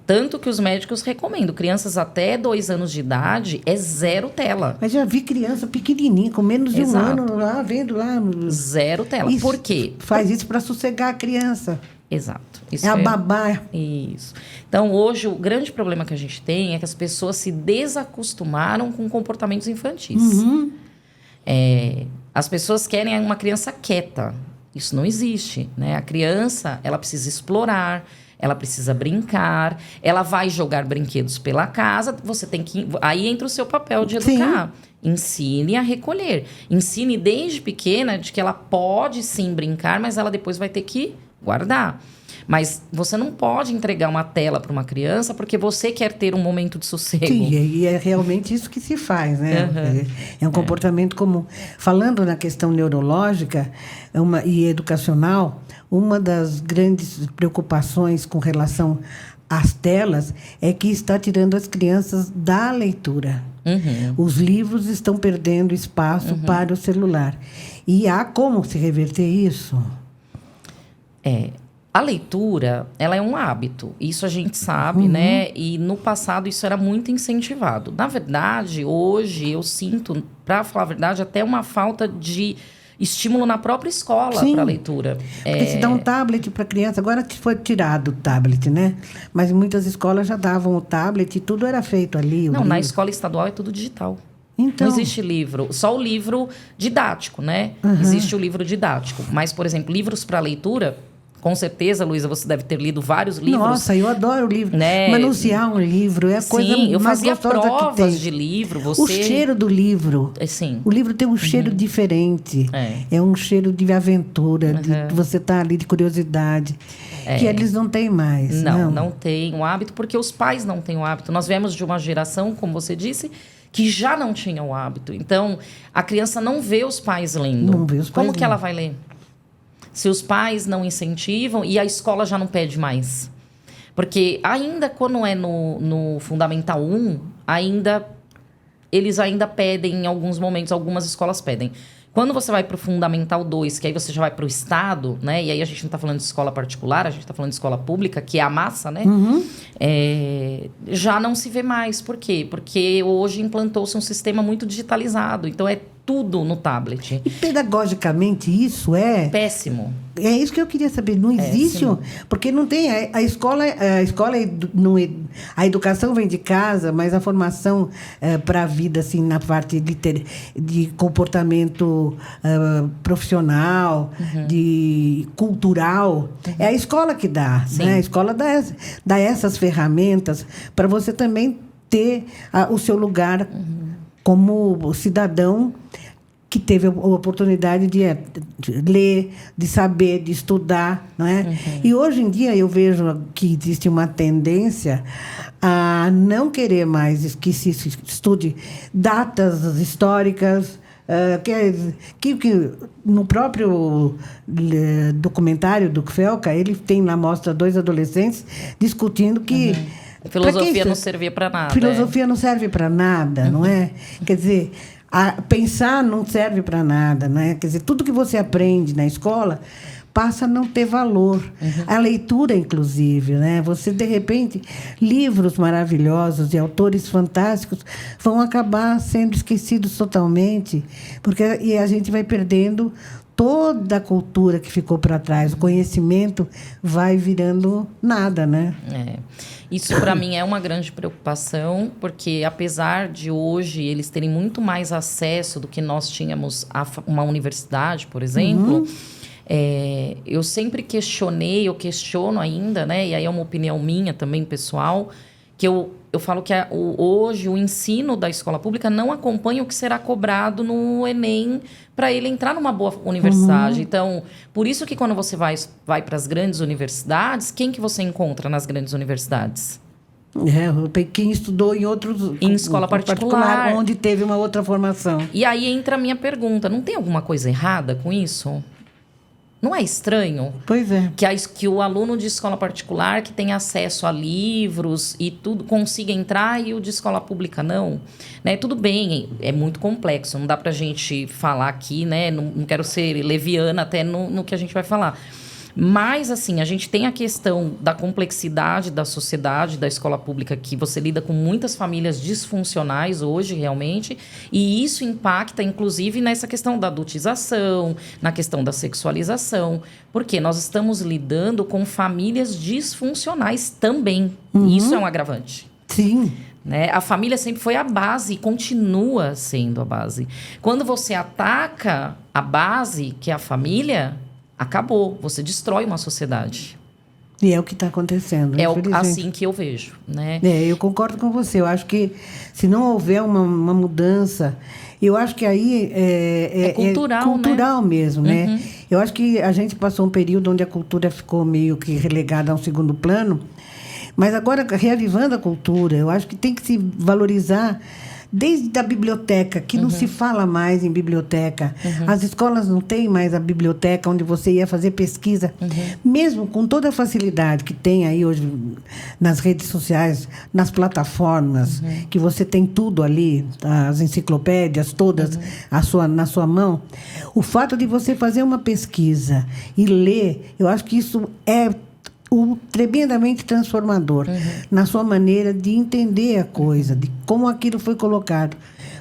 Speaker 2: Tanto que os médicos recomendam. Crianças até 2 anos de idade, 0 tela.
Speaker 1: Mas já vi criança pequenininha, com menos de 1 ano, lá, vendo lá.
Speaker 2: 0 tela.
Speaker 1: Isso,
Speaker 2: por quê?
Speaker 1: Faz isso para sossegar a criança.
Speaker 2: Exato. Isso
Speaker 1: é a babá.
Speaker 2: Isso. Então, hoje, o grande problema que a gente tem é que as pessoas se desacostumaram com comportamentos infantis. As pessoas querem uma criança quieta. Isso não existe, né? A criança, ela precisa explorar, ela precisa brincar, ela vai jogar brinquedos pela casa, você tem que... Aí entra o seu papel de educar. Sim. Ensine a recolher. Ensine desde pequena de que ela pode sim brincar, mas ela depois vai ter que guardar. Mas você não pode entregar uma tela para uma criança porque você quer ter um momento de sossego.
Speaker 1: Sim, e é realmente isso que se faz, né? É um comportamento comum. Falando na questão neurológica e educacional, uma das grandes preocupações com relação às telas é que está tirando as crianças da leitura. Os livros estão perdendo espaço para o celular. E há como se reverter isso?
Speaker 2: A leitura, ela é um hábito. Isso a gente sabe, né? E no passado isso era muito incentivado. Na verdade, hoje eu sinto, para falar a verdade, até uma falta de estímulo na própria escola para a leitura.
Speaker 1: Porque se dá um tablet para a criança, agora foi tirado o tablet, né? Mas muitas escolas já davam o tablet e tudo era feito ali.
Speaker 2: Não, na escola estadual é tudo digital.
Speaker 1: Então...
Speaker 2: Não existe livro, só o livro didático, né? Existe o livro didático. Mas, por exemplo, livros para leitura... Com certeza, Luísa, você deve ter lido vários livros.
Speaker 1: Nossa, eu adoro livro.
Speaker 2: Né?
Speaker 1: Manusear um livro é a coisa mais gostosa que tem.
Speaker 2: Eu fazia provas de livro.
Speaker 1: O cheiro do livro.
Speaker 2: Sim.
Speaker 1: O livro tem um cheiro diferente. É um cheiro de aventura, de você estar ali, de curiosidade. Que eles não têm mais.
Speaker 2: Não tem o hábito, porque os pais não têm o hábito. Nós viemos de uma geração, como você disse, que já não tinha o hábito. Então, a criança não vê os pais lendo.
Speaker 1: Não vê os pais
Speaker 2: Como que ela vai ler? Se os pais não incentivam e a escola já não pede mais. Porque ainda quando é no Fundamental 1, eles ainda pedem em alguns momentos, algumas escolas pedem. Quando você vai para o Fundamental 2, que aí você já vai para o Estado, né? E aí a gente não está falando de escola particular, a gente está falando de escola pública, que é a massa, né? Já não se vê mais. Por quê? Porque hoje implantou-se um sistema muito digitalizado. Então, é tudo no tablet.
Speaker 1: E pedagogicamente isso é...
Speaker 2: Péssimo.
Speaker 1: É isso que eu queria saber. Não existe... Porque não tem... A escola a educação vem de casa, mas a formação para a vida, assim, na parte de comportamento profissional, de cultural, é a escola que dá. Né? A escola dá essas ferramentas para você também ter o seu lugar como cidadão que teve a oportunidade de ler, de saber, de estudar, não é? E hoje em dia eu vejo que existe uma tendência a não querer mais que se estude datas históricas, que no próprio documentário do Kfelka, ele tem lá, mostra dois adolescentes discutindo que...
Speaker 2: Filosofia não servia para nada.
Speaker 1: Filosofia não serve para nada, não é? Quer dizer, pensar não serve para nada, não é? Quer dizer, tudo que você aprende na escola passa a não ter valor. A leitura, inclusive, né? Você, de repente, livros maravilhosos de autores fantásticos vão acabar sendo esquecidos totalmente, porque e a gente vai perdendo toda a cultura que ficou para trás. O conhecimento vai virando nada, né?
Speaker 2: Isso, para mim, é uma grande preocupação, porque, apesar de hoje eles terem muito mais acesso do que nós tínhamos a uma universidade, por exemplo... eu sempre questionei, eu questiono ainda, né? E aí é uma opinião minha também, pessoal, que eu falo que hoje o ensino da escola pública não acompanha o que será cobrado no Enem para ele entrar numa boa universidade. Então, por isso que quando você vai para as grandes universidades, quem que você encontra nas grandes universidades?
Speaker 1: Quem estudou em
Speaker 2: escola particular,
Speaker 1: onde teve uma outra formação.
Speaker 2: E aí entra a minha pergunta, não tem alguma coisa errada com isso? Não é estranho?
Speaker 1: Pois é.
Speaker 2: Que o aluno de escola particular, que tem acesso a livros e tudo, consiga entrar e o de escola pública não? Né? Tudo bem, é muito complexo. Não dá pra gente falar aqui, né? Não quero ser leviana até no que a gente vai falar. Mas, assim, a gente tem a questão da complexidade da sociedade, da escola pública, que você lida com muitas famílias disfuncionais hoje, realmente, e isso impacta, inclusive, nessa questão da adultização, na questão da sexualização, porque nós estamos lidando com famílias disfuncionais também. Isso é um agravante.
Speaker 1: Sim.
Speaker 2: Né? A família sempre foi a base e continua sendo a base. Quando você ataca a base, que é a família... acabou, você destrói uma sociedade.
Speaker 1: E é o que está acontecendo.
Speaker 2: É assim que eu vejo, né?
Speaker 1: Eu concordo com você. Eu acho que se não houver uma mudança, eu acho que aí
Speaker 2: é cultural,
Speaker 1: cultural, né? Mesmo, né? Eu acho que a gente passou um período onde a cultura ficou meio que relegada a um segundo plano, mas agora, reavivando a cultura, eu acho que tem que se valorizar desde a biblioteca, que não se fala mais em biblioteca. As escolas não têm mais a biblioteca onde você ia fazer pesquisa. Mesmo com toda a facilidade que tem aí hoje nas redes sociais, nas plataformas, que você tem tudo ali, as enciclopédias todas na sua mão. O fato de você fazer uma pesquisa e ler, eu acho que isso é tremendamente transformador na sua maneira de entender a coisa, de como aquilo foi colocado.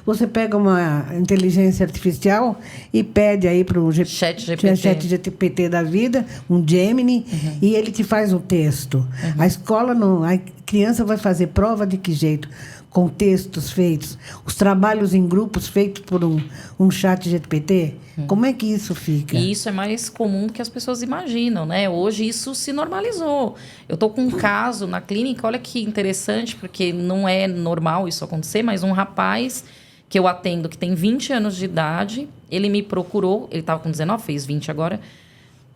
Speaker 1: Você pega uma inteligência artificial e pede aí para o chat GPT da vida, um Gemini, e ele te faz um texto. A escola não, a criança vai fazer prova de que jeito? Com textos feitos, os trabalhos em grupos feitos por um chat GPT. Como é que isso fica?
Speaker 2: E isso é mais comum do que as pessoas imaginam, né? Hoje isso se normalizou. Eu estou com um caso na clínica, olha que interessante, porque não é normal isso acontecer, mas um rapaz que eu atendo, que tem 20 anos de idade, ele me procurou, ele estava com 19, fez 20 agora,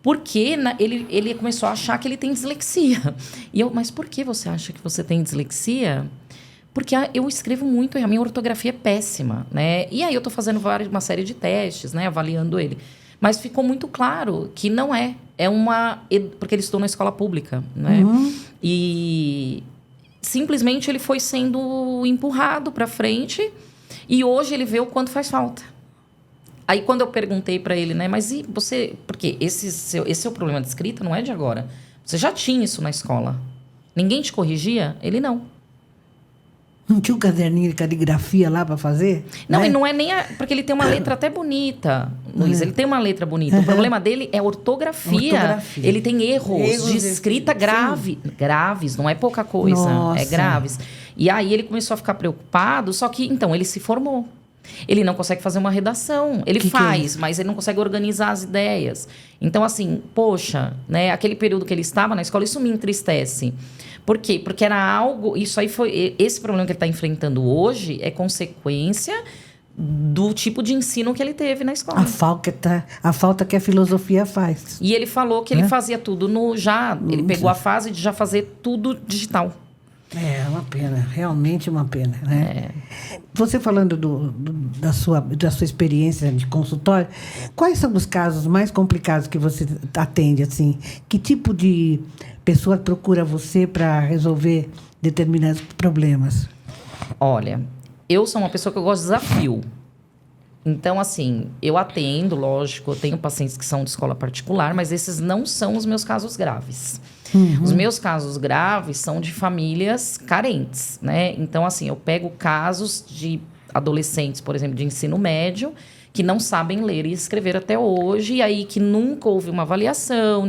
Speaker 2: porque ele começou a achar que ele tem dislexia. E eu, mas por que você acha que você tem dislexia? Porque eu escrevo muito e a minha ortografia é péssima, né? E aí eu estou fazendo uma série de testes, né? Avaliando ele. Mas ficou muito claro que não é. Porque ele estudou na escola pública, né? E simplesmente ele foi sendo empurrado para frente e hoje ele vê o quanto faz falta. Aí quando eu perguntei para ele, né? Mas e você... Porque esse seu problema de escrita não é de agora. Você já tinha isso na escola. Ninguém te corrigia? Ele não.
Speaker 1: Não tinha um caderninho de caligrafia lá para fazer?
Speaker 2: Não, e não é nem... Porque ele tem uma letra até bonita, Luiz. Ele tem uma letra bonita. O problema dele é ortografia. Ele tem erros de escrita graves. Não é pouca coisa.
Speaker 1: Nossa.
Speaker 2: É graves. E aí ele começou a ficar preocupado. Só que, então, ele se formou. Ele não consegue fazer uma redação. Ele faz, mas ele não consegue organizar as ideias. Então, assim, poxa, né? Aquele período que ele estava na escola, isso me entristece. Por quê? Porque era algo... Isso aí foi... Esse problema que ele está enfrentando hoje é consequência do tipo de ensino que ele teve na escola.
Speaker 1: A falta que a filosofia faz.
Speaker 2: E ele falou que ele fazia tudo ele pegou a fase de já fazer tudo digital.
Speaker 1: É uma pena, realmente uma pena, né? Você falando da sua experiência de consultório, quais são os casos mais complicados que você atende, assim? Que tipo de pessoa procura você para resolver determinados problemas?
Speaker 2: Olha, eu sou uma pessoa que eu gosto de desafio. Então, assim, eu atendo, lógico, eu tenho pacientes que são de escola particular, mas esses não são os meus casos graves. Os meus casos graves são de famílias carentes, né? Então, assim, eu pego casos de adolescentes, por exemplo, de ensino médio, que não sabem ler e escrever até hoje, e aí que nunca houve uma avaliação,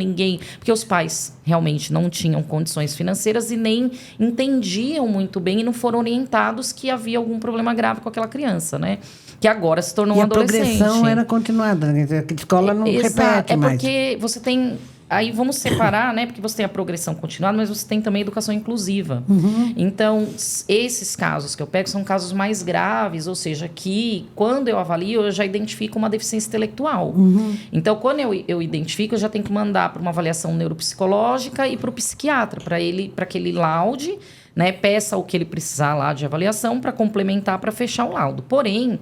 Speaker 2: porque os pais realmente não tinham condições financeiras e nem entendiam muito bem e não foram orientados que havia algum problema grave com aquela criança, né? Que agora se tornou um adolescente.
Speaker 1: E a progressão era continuada, né? A escola não repete mais.
Speaker 2: É porque você tem... Aí vamos separar, né? Porque você tem a progressão continuada, mas você tem também a educação inclusiva. Então, esses casos que eu pego são casos mais graves, ou seja, que quando eu avalio, eu já identifico uma deficiência intelectual. Então, quando eu identifico, eu já tenho que mandar para uma avaliação neuropsicológica e para o psiquiatra, para que ele laude, né? Peça o que ele precisar lá de avaliação para complementar, para fechar o laudo. Porém,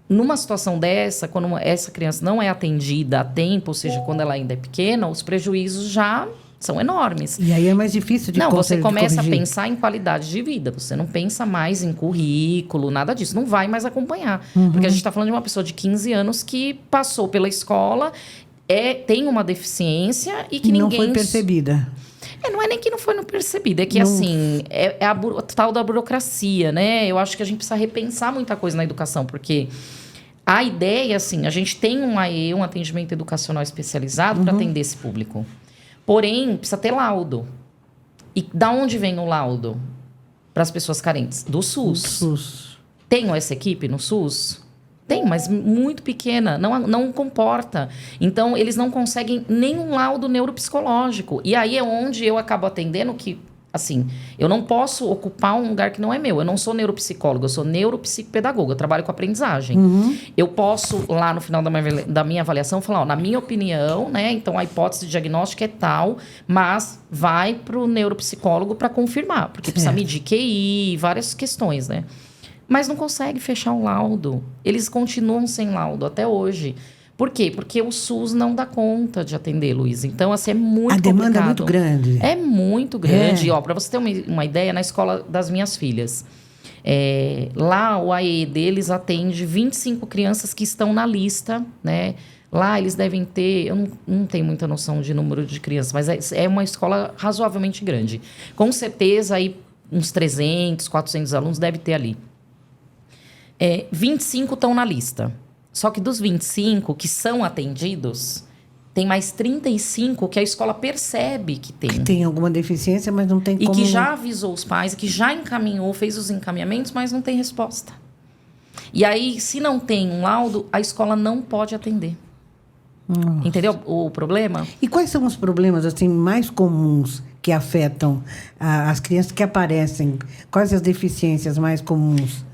Speaker 2: numa situação dessa, quando essa criança não é atendida a tempo, ou seja, quando ela ainda é pequena, os prejuízos já são enormes.
Speaker 1: E aí é mais difícil de corrigir.
Speaker 2: Você começa a pensar em qualidade de vida. Você não pensa mais em currículo, nada disso. Não vai mais acompanhar. Porque a gente está falando de uma pessoa de 15 anos que passou pela escola, tem uma deficiência e que
Speaker 1: não
Speaker 2: ninguém...
Speaker 1: foi percebida.
Speaker 2: Não é nem que não foi percebido, é que, assim, é a tal da burocracia, né? Eu acho que a gente precisa repensar muita coisa na educação, porque a ideia, assim, a gente tem um AE, um atendimento educacional especializado para atender esse público. Porém, precisa ter laudo. E da onde vem o laudo para as pessoas carentes? Do SUS. Tem essa equipe no SUS? Tem, mas muito pequena, não comporta. Então, eles não conseguem nenhum laudo neuropsicológico. E aí é onde eu acabo atendendo que, assim, eu não posso ocupar um lugar que não é meu. Eu não sou neuropsicóloga, eu sou neuropsicopedagoga, eu trabalho com aprendizagem. Eu posso, lá no final da minha avaliação, falar, na minha opinião, né, então a hipótese diagnóstica é tal, mas vai para o neuropsicólogo para confirmar, porque precisa medir QI, várias questões, né? Mas não consegue fechar um laudo. Eles continuam sem laudo até hoje. Por quê? Porque o SUS não dá conta de atender, Luiz. Então, assim, é muito complicado.
Speaker 1: A demanda é muito grande.
Speaker 2: É muito grande. Ó, para você ter uma ideia, na escola das minhas filhas, lá o AE deles atende 25 crianças que estão na lista, né? Lá eles devem ter... Eu não tenho muita noção de número de crianças, mas é uma escola razoavelmente grande. Com certeza, aí, uns 300, 400 alunos deve ter ali. 25 estão na lista. Só que dos 25 que são atendidos, tem mais 35 que a escola percebe que tem.
Speaker 1: Que tem alguma deficiência, mas não tem como...
Speaker 2: E que já avisou os pais, que já encaminhou, fez os encaminhamentos, mas não tem resposta. E aí, se não tem um laudo, a escola não pode atender. Nossa. Entendeu o problema?
Speaker 1: E quais são os problemas assim, mais comuns que afetam as crianças que aparecem? Quais as deficiências mais comuns?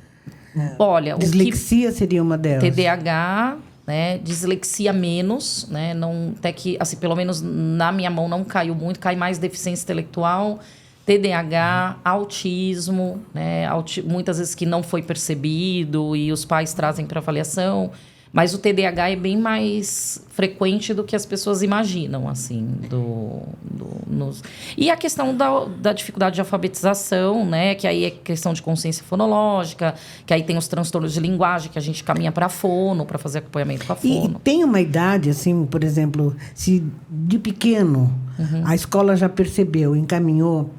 Speaker 2: Olha,
Speaker 1: dislexia seria uma delas.
Speaker 2: TDAH, né? Dislexia menos, né? Não, até que, assim, pelo menos na minha mão não caiu muito, cai mais deficiência intelectual, TDAH, autismo, né? Muitas vezes que não foi percebido e os pais trazem para avaliação. Mas o TDAH é bem mais frequente do que as pessoas imaginam, assim. E a questão da dificuldade de alfabetização, né? Que aí é questão de consciência fonológica, que aí tem os transtornos de linguagem, que a gente caminha para a fono, para fazer acompanhamento com a fono.
Speaker 1: E tem uma idade, assim, por exemplo, se de pequeno a escola já percebeu, encaminhou...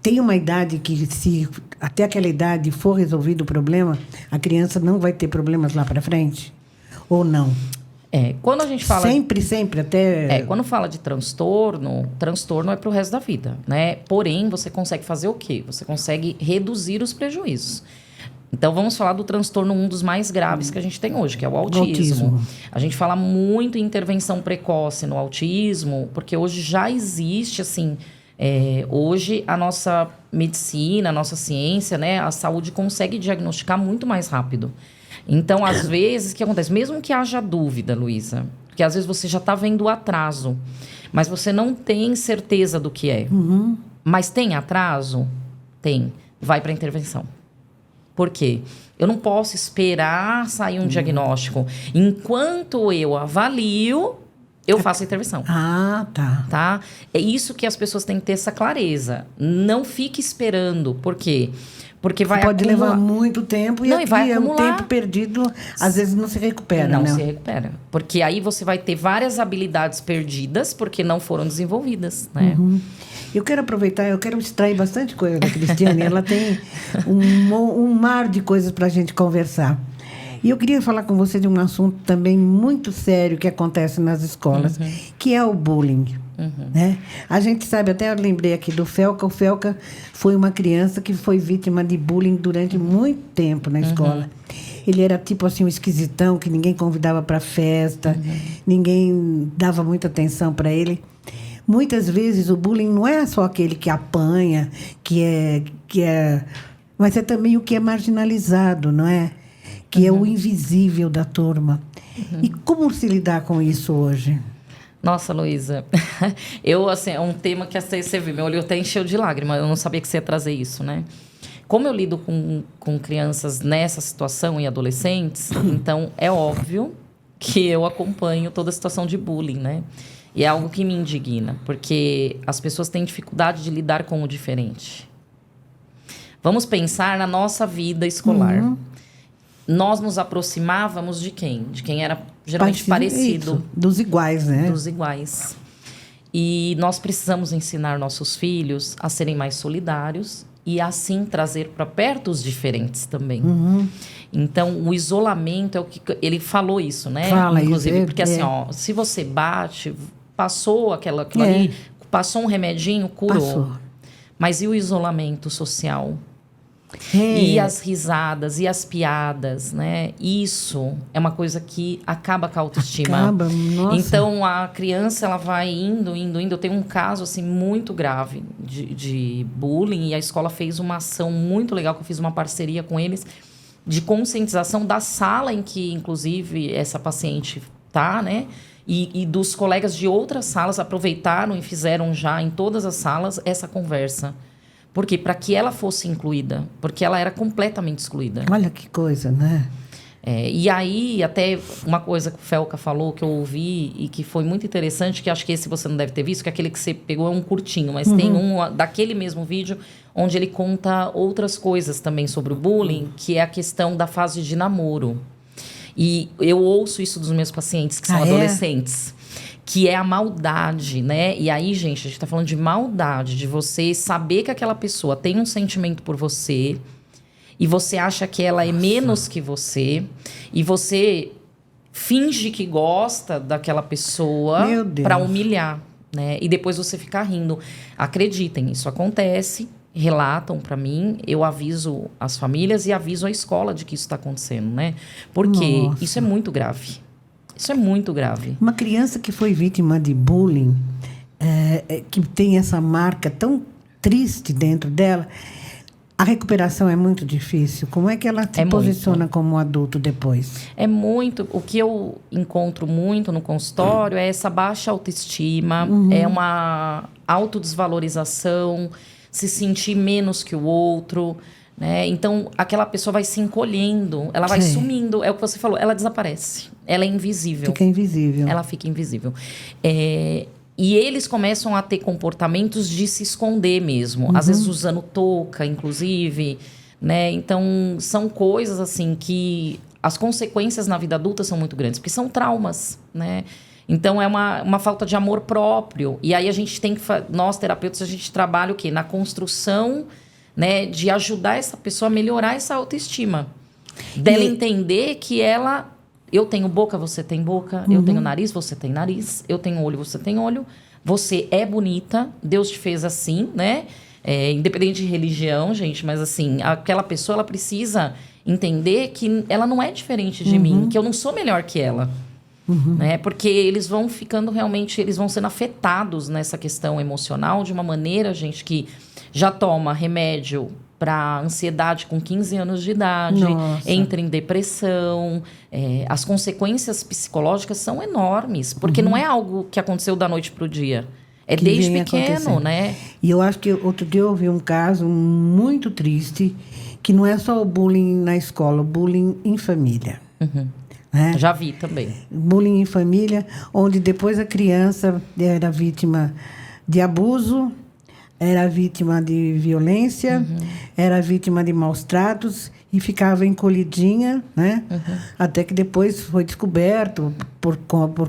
Speaker 1: Tem uma idade que, se até aquela idade for resolvido o problema, a criança não vai ter problemas lá para frente? Ou não?
Speaker 2: Quando a gente fala...
Speaker 1: Sempre, até...
Speaker 2: Quando fala de transtorno é para o resto da vida, né? Porém, você consegue fazer o quê? Você consegue reduzir os prejuízos. Então, vamos falar do transtorno, um dos mais graves que a gente tem hoje, que é o autismo. A gente fala muito em intervenção precoce no autismo, porque hoje já existe, assim... Hoje, a nossa medicina, a nossa ciência, né, a saúde consegue diagnosticar muito mais rápido. Então, às vezes, o que acontece? Mesmo que haja dúvida, Luísa, porque às vezes você já está vendo o atraso, mas você não tem certeza do que é. Mas tem atraso? Tem. Vai para a intervenção. Por quê? Eu não posso esperar sair um diagnóstico. Enquanto eu avalio, eu faço a intervenção.
Speaker 1: Ah, tá.
Speaker 2: É isso que as pessoas têm que ter essa clareza. Não fique esperando. Por quê? Porque vai
Speaker 1: pode levar muito tempo e
Speaker 2: vai
Speaker 1: é um
Speaker 2: acumular.
Speaker 1: tempo perdido, às vezes não se recupera,
Speaker 2: Não
Speaker 1: né?
Speaker 2: se recupera. Porque aí você vai ter várias habilidades perdidas porque não foram desenvolvidas, né?
Speaker 1: Eu quero aproveitar, eu quero extrair bastante coisa da Cristiane. Ela tem um mar de coisas para a gente conversar. E eu queria falar com você de um assunto também muito sério que acontece nas escolas, que é o bullying. Né? A gente sabe, até eu lembrei aqui do Felca. O Felca foi uma criança que foi vítima de bullying durante muito tempo na escola. Ele era tipo assim um esquisitão que ninguém convidava para festa, ninguém dava muita atenção para ele. Muitas vezes o bullying não é só aquele que apanha, mas é também o que é marginalizado, não é? Que é o invisível da turma. E como se lidar com isso hoje?
Speaker 2: Nossa, Luísa, é um tema que você viu, meu olho até encheu de lágrimas, eu não sabia que você ia trazer isso, né? Como eu lido com crianças nessa situação e adolescentes, então é óbvio que eu acompanho toda a situação de bullying, né? E é algo que me indigna, porque as pessoas têm dificuldade de lidar com o diferente. Vamos pensar na nossa vida escolar. Nós nos aproximávamos de quem? De quem era geralmente parecido.
Speaker 1: Isso, dos iguais, né?
Speaker 2: Dos iguais. E nós precisamos ensinar nossos filhos a serem mais solidários e assim trazer para perto os diferentes também. Então, o isolamento é o que... Ele falou isso, né? Inclusive,
Speaker 1: isso,
Speaker 2: porque assim, se você bate, passou aquilo ali, passou um remedinho, curou.
Speaker 1: Passou.
Speaker 2: Mas e o isolamento social? E as risadas, e as piadas, né? Isso é uma coisa que acaba com a autoestima.
Speaker 1: Nossa.
Speaker 2: Então, a criança, ela vai indo. Eu tenho um caso, assim, muito grave de bullying. E a escola fez uma ação muito legal, que eu fiz uma parceria com eles, de conscientização da sala em que, inclusive, essa paciente tá, né? E dos colegas de outras salas aproveitaram e fizeram já, em todas as salas, essa conversa. Por quê? Para que ela fosse incluída. Porque ela era completamente excluída.
Speaker 1: Olha que coisa, né?
Speaker 2: E aí, até uma coisa que o Felca falou, que eu ouvi e que foi muito interessante, que acho que esse você não deve ter visto, que aquele que você pegou é um curtinho, mas tem um daquele mesmo vídeo onde ele conta outras coisas também sobre o bullying, que é a questão da fase de namoro. E eu ouço isso dos meus pacientes, que são adolescentes. Que é a maldade, né? E aí, gente, a gente tá falando de maldade, de você saber que aquela pessoa tem um sentimento por você e você acha que ela é menos que você e você finge que gosta daquela pessoa para humilhar, né? E depois você ficar rindo. Acreditem, isso acontece, relatam para mim, eu aviso as famílias e aviso a escola de que isso está acontecendo, né? Porque isso é muito grave. Isso é muito grave.
Speaker 1: Uma criança que foi vítima de bullying, que tem essa marca tão triste dentro dela, a recuperação é muito difícil. Como é que ela se posiciona como adulto depois?
Speaker 2: É muito. O que eu encontro muito no consultório é essa baixa autoestima, é uma autodesvalorização, se sentir menos que o outro, né? Então, aquela pessoa vai se encolhendo, ela vai sumindo. É o que você falou, ela desaparece. Ela é invisível.
Speaker 1: Fica invisível.
Speaker 2: Ela fica invisível. E eles começam a ter comportamentos de se esconder mesmo. Às vezes usando touca, inclusive, né? Então, são coisas assim que... As consequências na vida adulta são muito grandes. Porque são traumas, né? Então, é uma falta de amor próprio. E aí, a gente tem que... Nós, terapeutas, a gente trabalha o quê? Na construção, né? De ajudar essa pessoa a melhorar essa autoestima. Dela entender que ela... Eu tenho boca, você tem boca. Eu tenho nariz, você tem nariz. Eu tenho olho, você tem olho. Você é bonita. Deus te fez assim, né? Independente de religião, gente. Mas, assim, aquela pessoa, ela precisa entender que ela não é diferente de mim. Que eu não sou melhor que ela. né? Porque eles vão ficando realmente, eles vão sendo afetados nessa questão emocional de uma maneira, gente, que já toma remédio para ansiedade com 15 anos de idade,
Speaker 1: Nossa.
Speaker 2: entra em depressão. As consequências psicológicas são enormes, porque não é algo que aconteceu da noite para o dia. É
Speaker 1: Que
Speaker 2: desde
Speaker 1: vem
Speaker 2: pequeno,
Speaker 1: acontecendo.
Speaker 2: né?
Speaker 1: E eu acho que outro dia eu ouvi um caso muito triste, que não é só o bullying na escola, o bullying em família. Né?
Speaker 2: Já vi também.
Speaker 1: Bullying em família, onde depois a criança era vítima de abuso, era vítima de violência, era vítima de maus tratos e ficava encolhidinha, né? Até que depois foi descoberto por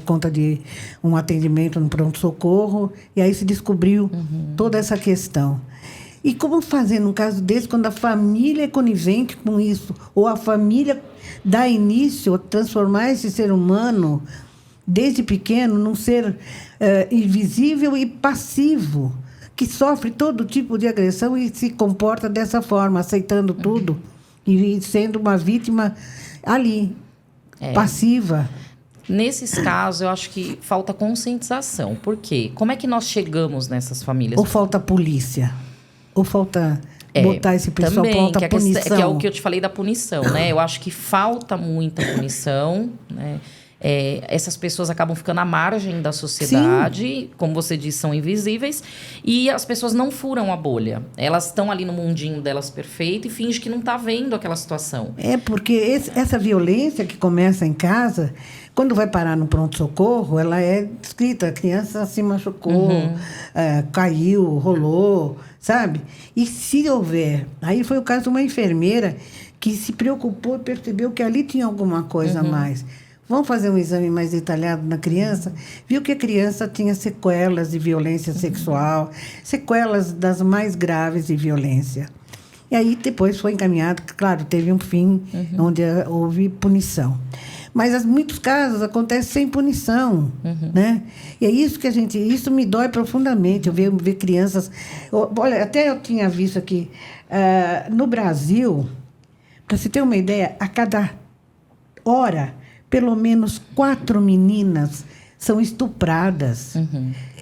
Speaker 1: conta de um atendimento no pronto-socorro, e aí se descobriu toda essa questão. E como fazer num caso desse, quando a família é conivente com isso, ou a família dá início a transformar esse ser humano, desde pequeno, num ser invisível e passivo, que sofre todo tipo de agressão e se comporta dessa forma, aceitando tudo e sendo uma vítima ali, passiva.
Speaker 2: Nesses casos, eu acho que falta conscientização. Por quê? Como é que nós chegamos nessas famílias?
Speaker 1: Ou falta polícia, ou falta botar esse pessoal,
Speaker 2: também,
Speaker 1: falta
Speaker 2: que
Speaker 1: punição.
Speaker 2: que é o que eu te falei da punição, né? Eu acho que falta muita punição, né? Essas pessoas acabam ficando à margem da sociedade, como você disse, são invisíveis, e as pessoas não furam a bolha. Elas estão ali no mundinho delas perfeito e fingem que não está vendo aquela situação.
Speaker 1: Porque essa violência que começa em casa, quando vai parar no pronto-socorro, ela é descrita, a criança se machucou, caiu, rolou, sabe? E se houver... Aí foi o caso de uma enfermeira que se preocupou e percebeu que ali tinha alguma coisa a mais. Vamos fazer um exame mais detalhado na criança? Viu que a criança tinha sequelas de violência sexual, sequelas das mais graves de violência. E aí depois foi encaminhado, claro, teve um fim onde houve punição. Mas em muitos casos acontece sem punição, né? E é isso que isso me dói profundamente, eu ver crianças... Olha, até eu tinha visto aqui, no Brasil, para você ter uma ideia, a cada hora... pelo menos 4 meninas são estupradas.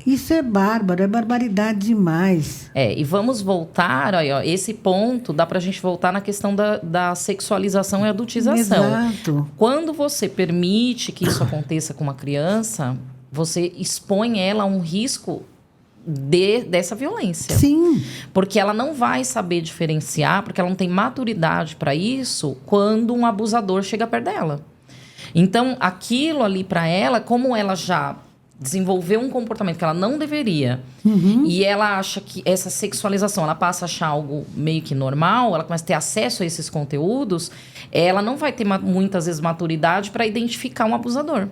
Speaker 1: Isso é bárbaro, é barbaridade demais.
Speaker 2: E vamos voltar, ó, esse ponto, dá pra gente voltar na questão da sexualização e adultização.
Speaker 1: Exato.
Speaker 2: Quando você permite que isso aconteça com uma criança, você expõe ela a um risco dessa violência.
Speaker 1: Sim.
Speaker 2: Porque ela não vai saber diferenciar, porque ela não tem maturidade para isso, quando um abusador chega perto dela. Então, aquilo ali para ela, como ela já desenvolveu um comportamento que ela não deveria, e ela acha que essa sexualização, ela passa a achar algo meio que normal, ela começa a ter acesso a esses conteúdos, ela não vai ter muitas vezes maturidade para identificar um abusador.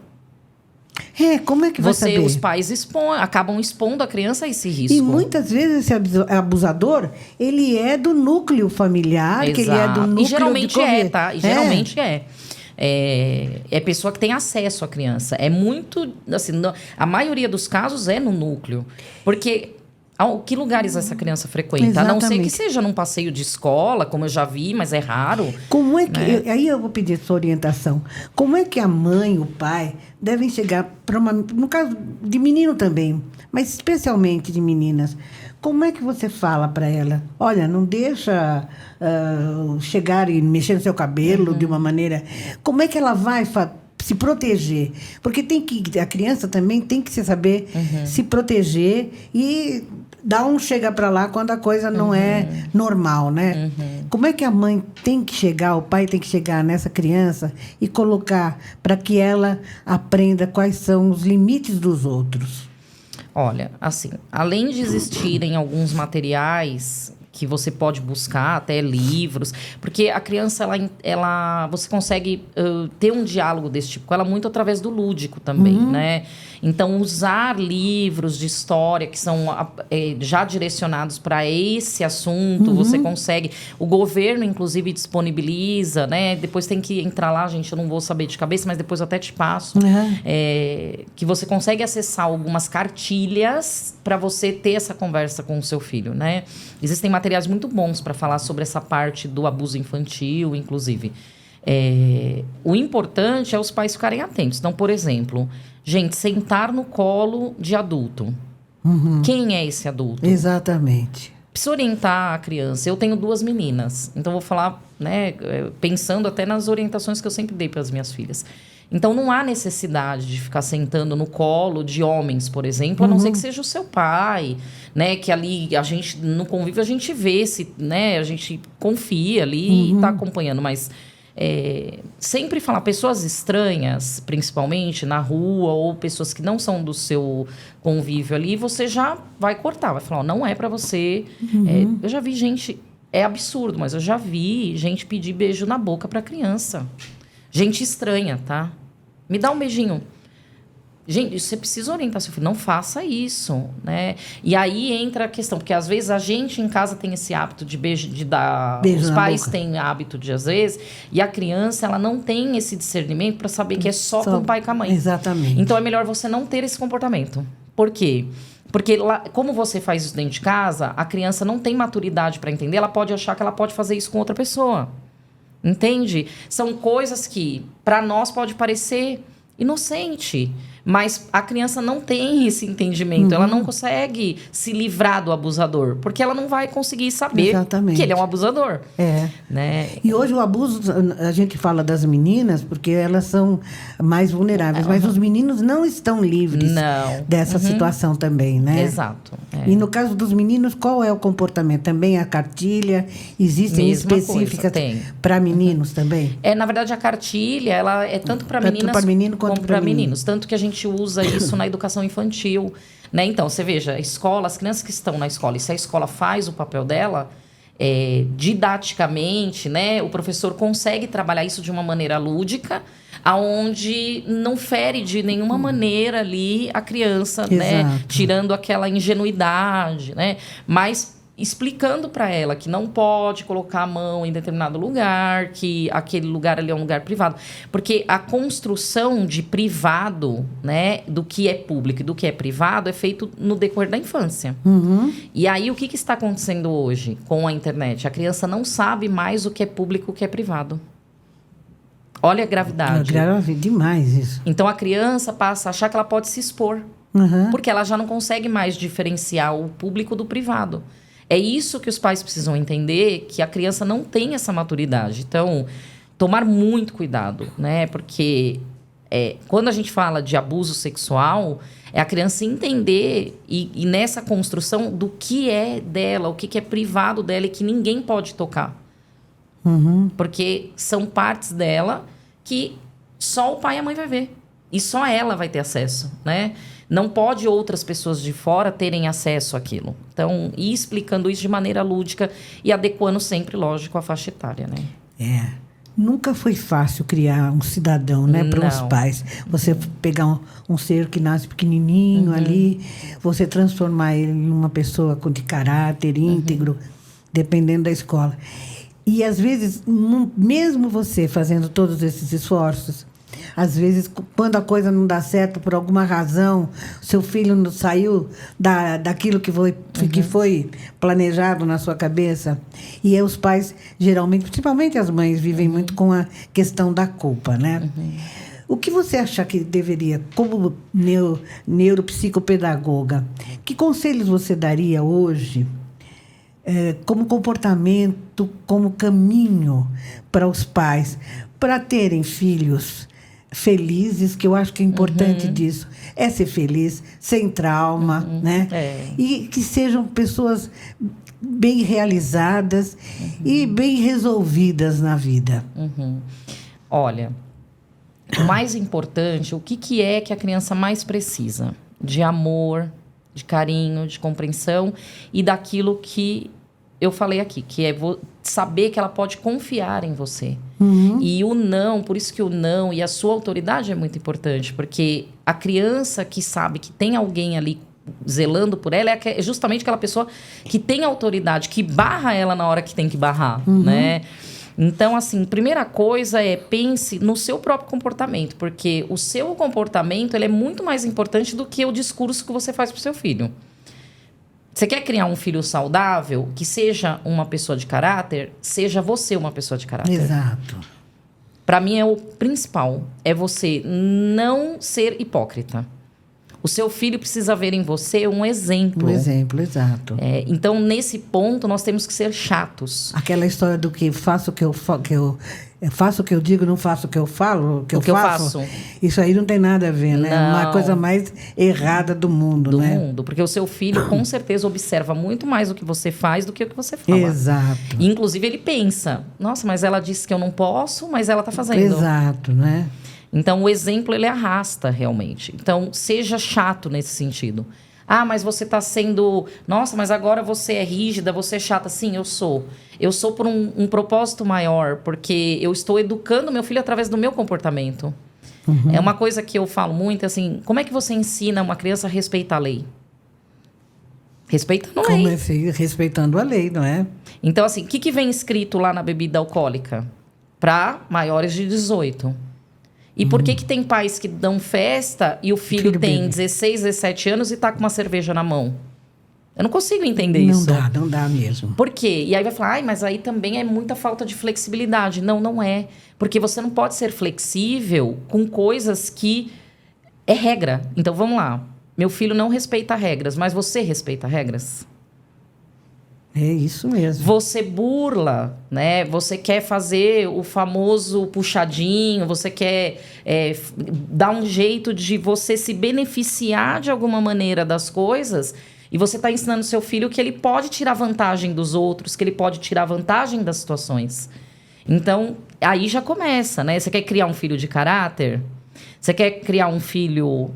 Speaker 1: Como é que vai saber?
Speaker 2: Os pais acabam expondo a criança a esse risco.
Speaker 1: E muitas vezes esse abusador, ele é do núcleo familiar,
Speaker 2: Exato.
Speaker 1: que ele é do núcleo
Speaker 2: E geralmente tá? E geralmente é. É pessoa que tem acesso à criança. É muito... assim, a maioria dos casos é no núcleo. Porque... que lugares essa criança frequenta?
Speaker 1: Exatamente.
Speaker 2: A não ser que seja num passeio de escola, como eu já vi, mas é raro.
Speaker 1: Como é que...
Speaker 2: né?
Speaker 1: Aí eu vou pedir sua orientação. Como é que a mãe e o pai devem chegar para uma... No caso de menino também, mas especialmente de meninas. Como é que você fala para ela? Olha, não deixa chegar e mexer no seu cabelo de uma maneira... Como é que ela vai se proteger? Porque a criança também tem que saber se proteger e dar um chega para lá quando a coisa não é normal, né? Como é que a mãe tem que chegar, o pai tem que chegar nessa criança e colocar para que ela aprenda quais são os limites dos outros?
Speaker 2: Olha, assim, além de existirem alguns materiais que você pode buscar, até livros, porque a criança, você consegue ter um diálogo desse tipo com ela muito através do lúdico também, né? Então, usar livros de história que são já direcionados para esse assunto, você consegue... O governo, inclusive, disponibiliza, né? Depois tem que entrar lá, gente, eu não vou saber de cabeça, mas depois eu até te passo. Que você consegue acessar algumas cartilhas para você ter essa conversa com o seu filho, né? Existem materiais muito bons para falar sobre essa parte do abuso infantil, inclusive. O importante é os pais ficarem atentos. Então, por exemplo, gente, sentar no colo de adulto. Quem é esse adulto?
Speaker 1: Exatamente.
Speaker 2: Precisa orientar a criança. Eu tenho 2 meninas, então vou falar, né, pensando até nas orientações que eu sempre dei para as minhas filhas. Então não há necessidade de ficar sentando no colo de homens, por exemplo, a não ser que seja o seu pai, né, que ali a gente no convívio a gente vê se, né, a gente confia ali e está acompanhando, mas sempre falar pessoas estranhas, principalmente na rua, ou pessoas que não são do seu convívio ali, você já vai cortar, vai falar, ó, não é para você. Eu já vi gente, é absurdo, mas eu já vi gente pedir beijo na boca para criança. Gente estranha, tá? Me dá um beijinho. Gente, você precisa orientar seu filho, não faça isso, né? E aí entra a questão, porque às vezes a gente em casa tem esse hábito de beijo, de dar...
Speaker 1: Beijo
Speaker 2: os
Speaker 1: na
Speaker 2: pais
Speaker 1: boca.
Speaker 2: têm hábito de, às vezes, e a criança, ela não tem esse discernimento para saber que é só com o pai e com a mãe.
Speaker 1: Exatamente.
Speaker 2: Então, é melhor você não ter esse comportamento. Por quê? Porque, lá, como você faz isso dentro de casa, a criança não tem maturidade para entender, ela pode achar que ela pode fazer isso com outra pessoa. Entende? São coisas que, para nós, pode parecer inocente, mas a criança não tem esse entendimento. Ela não consegue se livrar do abusador, porque ela não vai conseguir saber
Speaker 1: Exatamente.
Speaker 2: que ele é um abusador. Né?
Speaker 1: E hoje o abuso, a gente fala das meninas, porque elas são mais vulneráveis, mas os meninos não estão livres
Speaker 2: Não.
Speaker 1: dessa situação também, né?
Speaker 2: Exato.
Speaker 1: E no caso dos meninos, qual é o comportamento? Também a cartilha? Existem
Speaker 2: Mesma
Speaker 1: específicas
Speaker 2: coisa, tem.
Speaker 1: para meninos também?
Speaker 2: Na verdade, a cartilha, ela é tanto para
Speaker 1: Tanto
Speaker 2: meninas
Speaker 1: pra menino quanto
Speaker 2: como
Speaker 1: pra
Speaker 2: para
Speaker 1: menino.
Speaker 2: meninos. Tanto que a gente usa isso na educação infantil, né? Então, você veja, a escola, as crianças que estão na escola, e se a escola faz o papel dela, didaticamente, né? O professor consegue trabalhar isso de uma maneira lúdica, aonde não fere de nenhuma maneira ali a criança, né?
Speaker 1: Exato.
Speaker 2: Tirando aquela ingenuidade, né? Mas explicando para ela que não pode colocar a mão em determinado lugar, que aquele lugar ali é um lugar privado. Porque a construção de privado, né, do que é público e do que é privado é feito no decorrer da infância. E aí, o que está acontecendo hoje com a internet? A criança não sabe mais o que é público e o que é privado. Olha a gravidade.
Speaker 1: Grave demais isso.
Speaker 2: Então, a criança passa a achar que ela pode se expor. Porque ela já não consegue mais diferenciar o público do privado. É isso que os pais precisam entender, que a criança não tem essa maturidade. Então, tomar muito cuidado, né? Porque quando a gente fala de abuso sexual, é a criança entender e nessa construção do que é dela, o que é privado dela e que ninguém pode tocar. Porque são partes dela que só o pai e a mãe vai ver. E só ela vai ter acesso, né? Não pode outras pessoas de fora terem acesso àquilo. Então, ir explicando isso de maneira lúdica e adequando sempre, lógico, a faixa etária, né?
Speaker 1: Nunca foi fácil criar um cidadão, né, para os
Speaker 2: Não.
Speaker 1: pais. Você pegar um ser que nasce pequenininho ali, você transformar ele em uma pessoa de caráter íntegro, dependendo da escola. E, às vezes, mesmo você fazendo todos esses esforços, às vezes, quando a coisa não dá certo por alguma razão, seu filho não saiu daquilo que foi planejado na sua cabeça. E aí os pais, geralmente, principalmente as mães, vivem muito com a questão da culpa, né? O que você acha que deveria, como neuropsicopedagoga, que conselhos você daria hoje, como comportamento, como caminho para os pais, para terem filhos felizes, que eu acho que é importante disso, é ser feliz, sem trauma, né? E que sejam pessoas bem realizadas e bem resolvidas na vida.
Speaker 2: Olha, o mais importante, o que é que a criança mais precisa? De amor, de carinho, de compreensão e daquilo que eu falei aqui, que é saber que ela pode confiar em você. E o não, por isso que o não e a sua autoridade é muito importante, porque a criança que sabe que tem alguém ali zelando por ela é justamente aquela pessoa que tem autoridade, que barra ela na hora que tem que barrar, né? Então, assim, primeira coisa pense no seu próprio comportamento, porque o seu comportamento ele é muito mais importante do que o discurso que você faz pro seu filho. Você quer criar um filho saudável, que seja uma pessoa de caráter, seja você uma pessoa de caráter.
Speaker 1: Exato.
Speaker 2: Para mim é o principal. É você não ser hipócrita. O seu filho precisa ver em você um exemplo.
Speaker 1: Um exemplo, exato.
Speaker 2: Então, nesse ponto, nós temos que ser chatos.
Speaker 1: Aquela história do que faço o que eu faço o que eu digo, não faço o que eu falo,
Speaker 2: O que eu faço.
Speaker 1: Isso aí não tem nada a ver, né? É uma
Speaker 2: Não.
Speaker 1: coisa mais errada do mundo, né?
Speaker 2: Do mundo. Porque o seu filho, com certeza, observa muito mais o que você faz do que o que você fala.
Speaker 1: Exato.
Speaker 2: E, inclusive, ele pensa, nossa, mas ela disse que eu não posso, mas ela está fazendo.
Speaker 1: Exato, né?
Speaker 2: Então, o exemplo, ele arrasta, realmente. Então, seja chato nesse sentido. Ah, mas você está sendo... Nossa, mas agora você é rígida, você é chata. Sim, eu sou. Eu sou por um propósito maior, porque eu estou educando meu filho através do meu comportamento. É uma coisa que eu falo muito, assim, como é que você ensina uma criança a respeitar a lei? Respeitando a lei.
Speaker 1: Comecei respeitando a lei, não é?
Speaker 2: Então, assim, o que vem escrito lá na bebida alcoólica? Para maiores de 18. E por que tem pais que dão festa e o filho tem
Speaker 1: bebe.
Speaker 2: 16, 17 anos e tá com uma cerveja na mão? Eu não consigo entender isso.
Speaker 1: Não dá mesmo.
Speaker 2: Por quê? E aí vai falar, mas aí também é muita falta de flexibilidade. Não, não é. Porque você não pode ser flexível com coisas que é regra. Então, vamos lá. Meu filho não respeita regras, mas você respeita regras?
Speaker 1: É isso mesmo.
Speaker 2: Você burla, né? Você quer fazer o famoso puxadinho, você quer dar um jeito de você se beneficiar de alguma maneira das coisas, e você está ensinando seu filho que ele pode tirar vantagem dos outros, que ele pode tirar vantagem das situações. Então, aí já começa, né? Você quer criar um filho de caráter? Você quer criar um filho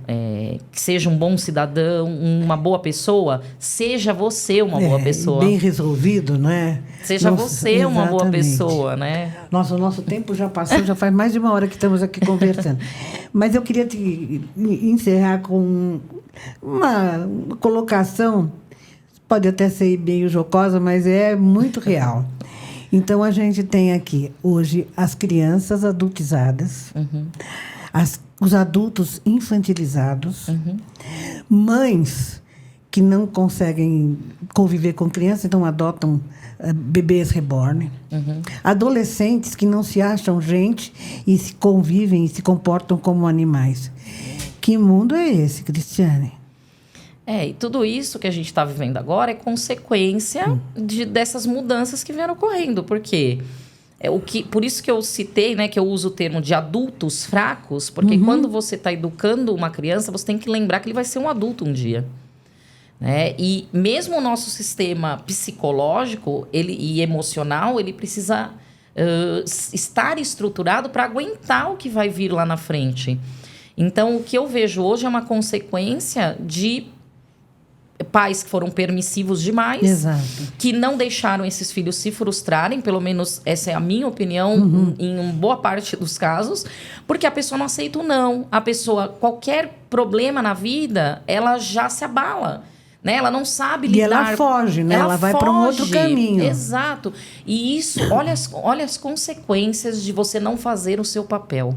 Speaker 2: que seja um bom cidadão, uma boa pessoa? Seja você uma boa pessoa.
Speaker 1: Bem resolvido, não é?
Speaker 2: Seja você uma boa pessoa, né?
Speaker 1: Nossa, o nosso tempo já passou, já faz mais de uma hora que estamos aqui conversando. Mas eu queria te encerrar com uma colocação, pode até ser meio jocosa, mas é muito real. Então, a gente tem aqui, hoje, as crianças adultizadas, os adultos infantilizados, mães que não conseguem conviver com crianças, então adotam bebês reborn, adolescentes que não se acham gente e se convivem e se comportam como animais. Que mundo é esse, Cristiane?
Speaker 2: E tudo isso que a gente está vivendo agora é consequência dessas mudanças que vieram ocorrendo, porque... por isso que eu citei, né, que eu uso o termo de adultos fracos, porque quando você está educando uma criança, você tem que lembrar que ele vai ser um adulto um dia. Né? E mesmo o nosso sistema psicológico e emocional, ele precisa estar estruturado para aguentar o que vai vir lá na frente. Então, o que eu vejo hoje é uma consequência de pais que foram permissivos demais,
Speaker 1: Exato.
Speaker 2: que não deixaram esses filhos se frustrarem, pelo menos essa é a minha opinião, em uma boa parte dos casos, porque a pessoa não aceita o não. A pessoa, qualquer problema na vida, ela já se abala. Né? Ela não sabe lidar.
Speaker 1: E ela foge, né? Ela vai para um outro caminho.
Speaker 2: Exato. E isso, olha as consequências de você não fazer o seu papel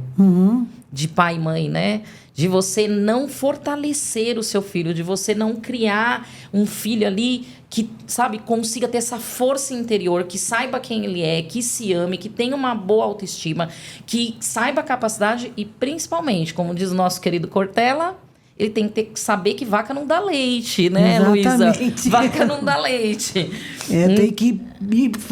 Speaker 2: de pai e mãe, né? De você não fortalecer o seu filho, de você não criar um filho ali que, sabe, consiga ter essa força interior, que saiba quem ele é, que se ame, que tenha uma boa autoestima, que saiba a capacidade e, principalmente, como diz o nosso querido Cortella, ele tem que saber que vaca não dá leite, né, Luísa? Vaca não dá leite.
Speaker 1: Tem que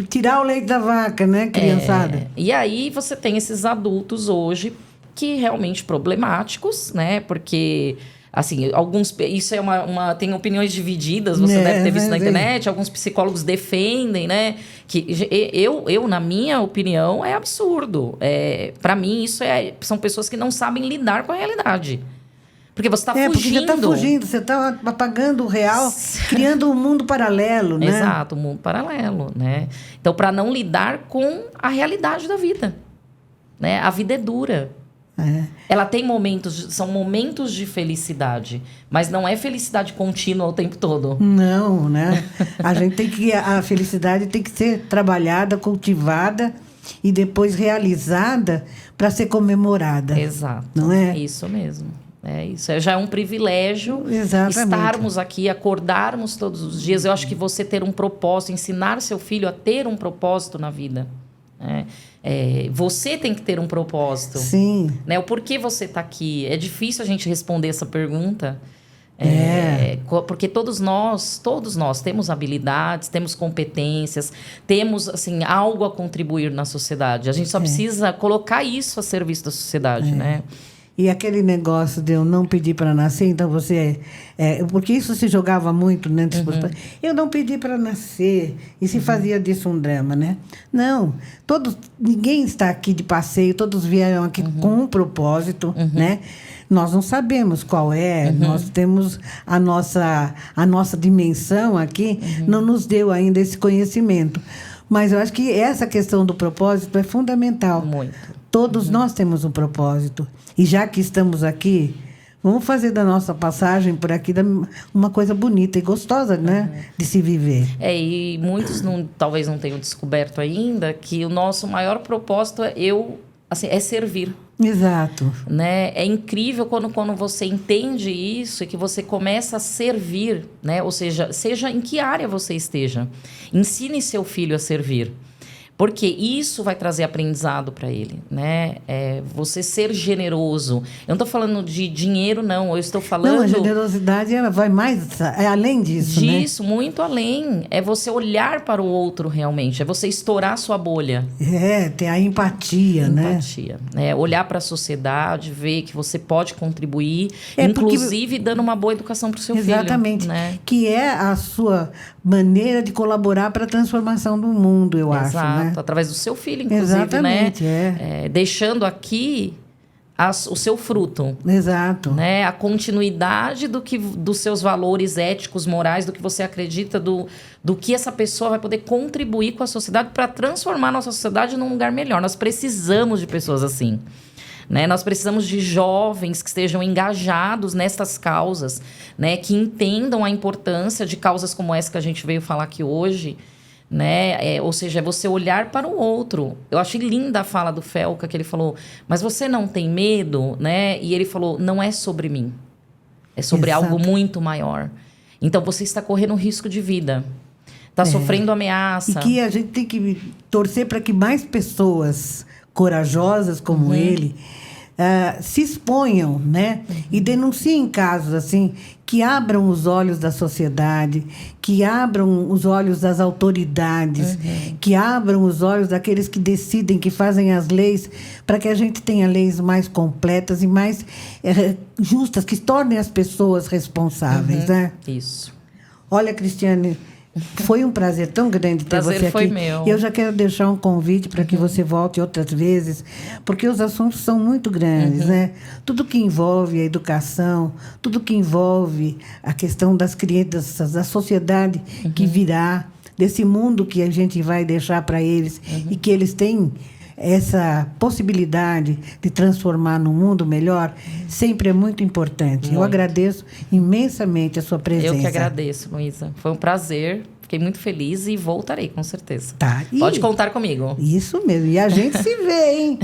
Speaker 1: tirar o leite da vaca, né, criançada?
Speaker 2: E aí você tem esses adultos hoje que realmente problemáticos, né? Porque, assim, isso é tem opiniões divididas, você deve ter visto na internet, alguns psicólogos defendem, né? Que eu, na minha opinião, é absurdo. Para mim, são pessoas que não sabem lidar com a realidade. Porque você está fugindo.
Speaker 1: Porque você está fugindo, você está apagando o real, criando um mundo paralelo, né?
Speaker 2: Exato, um mundo paralelo, né? Então, para não lidar com a realidade da vida, né? A vida é dura. Ela tem são momentos de felicidade, mas não é felicidade contínua o tempo todo.
Speaker 1: Não, né? A felicidade tem que ser trabalhada, cultivada e depois realizada para ser comemorada.
Speaker 2: Exato.
Speaker 1: Não é?
Speaker 2: Isso mesmo. Isso já é um privilégio.
Speaker 1: Exatamente.
Speaker 2: Estarmos aqui, acordarmos todos os dias. Eu acho que você ter um propósito, ensinar seu filho a ter um propósito na vida. né? Você tem que ter um propósito.
Speaker 1: Sim.
Speaker 2: Né? O porquê você está aqui. É difícil a gente responder essa pergunta. Porque todos nós temos habilidades, temos competências, temos assim, algo a contribuir na sociedade. A gente só precisa colocar isso a serviço da sociedade, né?
Speaker 1: E aquele negócio de eu não pedir para nascer, então você... porque isso se jogava muito, né? Eu não pedi para nascer. E se fazia disso um drama, né? Não. Ninguém está aqui de passeio, todos vieram aqui com um propósito, né? Nós não sabemos qual é, nós temos a nossa dimensão aqui, não nos deu ainda esse conhecimento. Mas eu acho que essa questão do propósito é fundamental.
Speaker 2: Muito.
Speaker 1: Todos nós temos um propósito. E já que estamos aqui, vamos fazer da nossa passagem por aqui uma coisa bonita e gostosa, né? De se viver.
Speaker 2: E muitos talvez não tenham descoberto ainda que o nosso maior propósito é servir.
Speaker 1: Exato.
Speaker 2: Né? É incrível quando você entende isso e que você começa a servir, né? Ou seja em que área você esteja. Ensine seu filho a servir. Porque isso vai trazer aprendizado para ele, né? Você ser generoso. Eu não estou falando de dinheiro, não. Eu estou falando...
Speaker 1: Não, a generosidade vai mais... É além disso, né?
Speaker 2: Disso, muito além. É você olhar para o outro realmente. É você estourar a sua bolha.
Speaker 1: Ter a empatia, né?
Speaker 2: Empatia. Olhar para a sociedade, ver que você pode contribuir, inclusive dando uma boa educação para o seu filho.
Speaker 1: Exatamente.
Speaker 2: Né?
Speaker 1: Que é a sua maneira de colaborar para a transformação do mundo, eu acho, né?
Speaker 2: Através do seu filho, inclusive,
Speaker 1: exatamente,
Speaker 2: né? Deixando aqui o seu fruto.
Speaker 1: Exato.
Speaker 2: Né? A continuidade dos seus valores éticos, morais, do que você acredita, do que essa pessoa vai poder contribuir com a sociedade para transformar a nossa sociedade num lugar melhor. Nós precisamos de pessoas assim. Né? Nós precisamos de jovens que estejam engajados nestas causas, né? Que entendam a importância de causas como essa que a gente veio falar aqui hoje. Né? Ou seja, é você olhar para o outro. Eu achei linda a fala do Felca, que ele falou, mas você não tem medo? Né? E ele falou, não é sobre mim. É sobre algo muito maior. Então, você está correndo um risco de vida. Está sofrendo ameaça.
Speaker 1: E que a gente tem que torcer para que mais pessoas corajosas como ele se exponham, né? E denunciem casos assim, que abram os olhos da sociedade, que abram os olhos das autoridades, que abram os olhos daqueles que decidem, que fazem as leis, para que a gente tenha leis mais completas e mais justas, que tornem as pessoas responsáveis, né?
Speaker 2: Isso.
Speaker 1: Olha, Cristiane, foi um prazer tão grande ter você aqui.
Speaker 2: Foi meu.
Speaker 1: Eu já quero deixar um convite para que você volte outras vezes, porque os assuntos são muito grandes, né? Tudo que envolve a educação, tudo que envolve a questão das crianças, da sociedade que virá, desse mundo que a gente vai deixar para eles e que eles têm essa possibilidade de transformar num mundo melhor, sempre é muito importante. Eu agradeço imensamente a sua presença.
Speaker 2: Eu que agradeço, Luísa. Foi um prazer, fiquei muito feliz e voltarei, com certeza.
Speaker 1: Tá.
Speaker 2: Pode contar comigo.
Speaker 1: Isso mesmo. E a gente se vê, hein?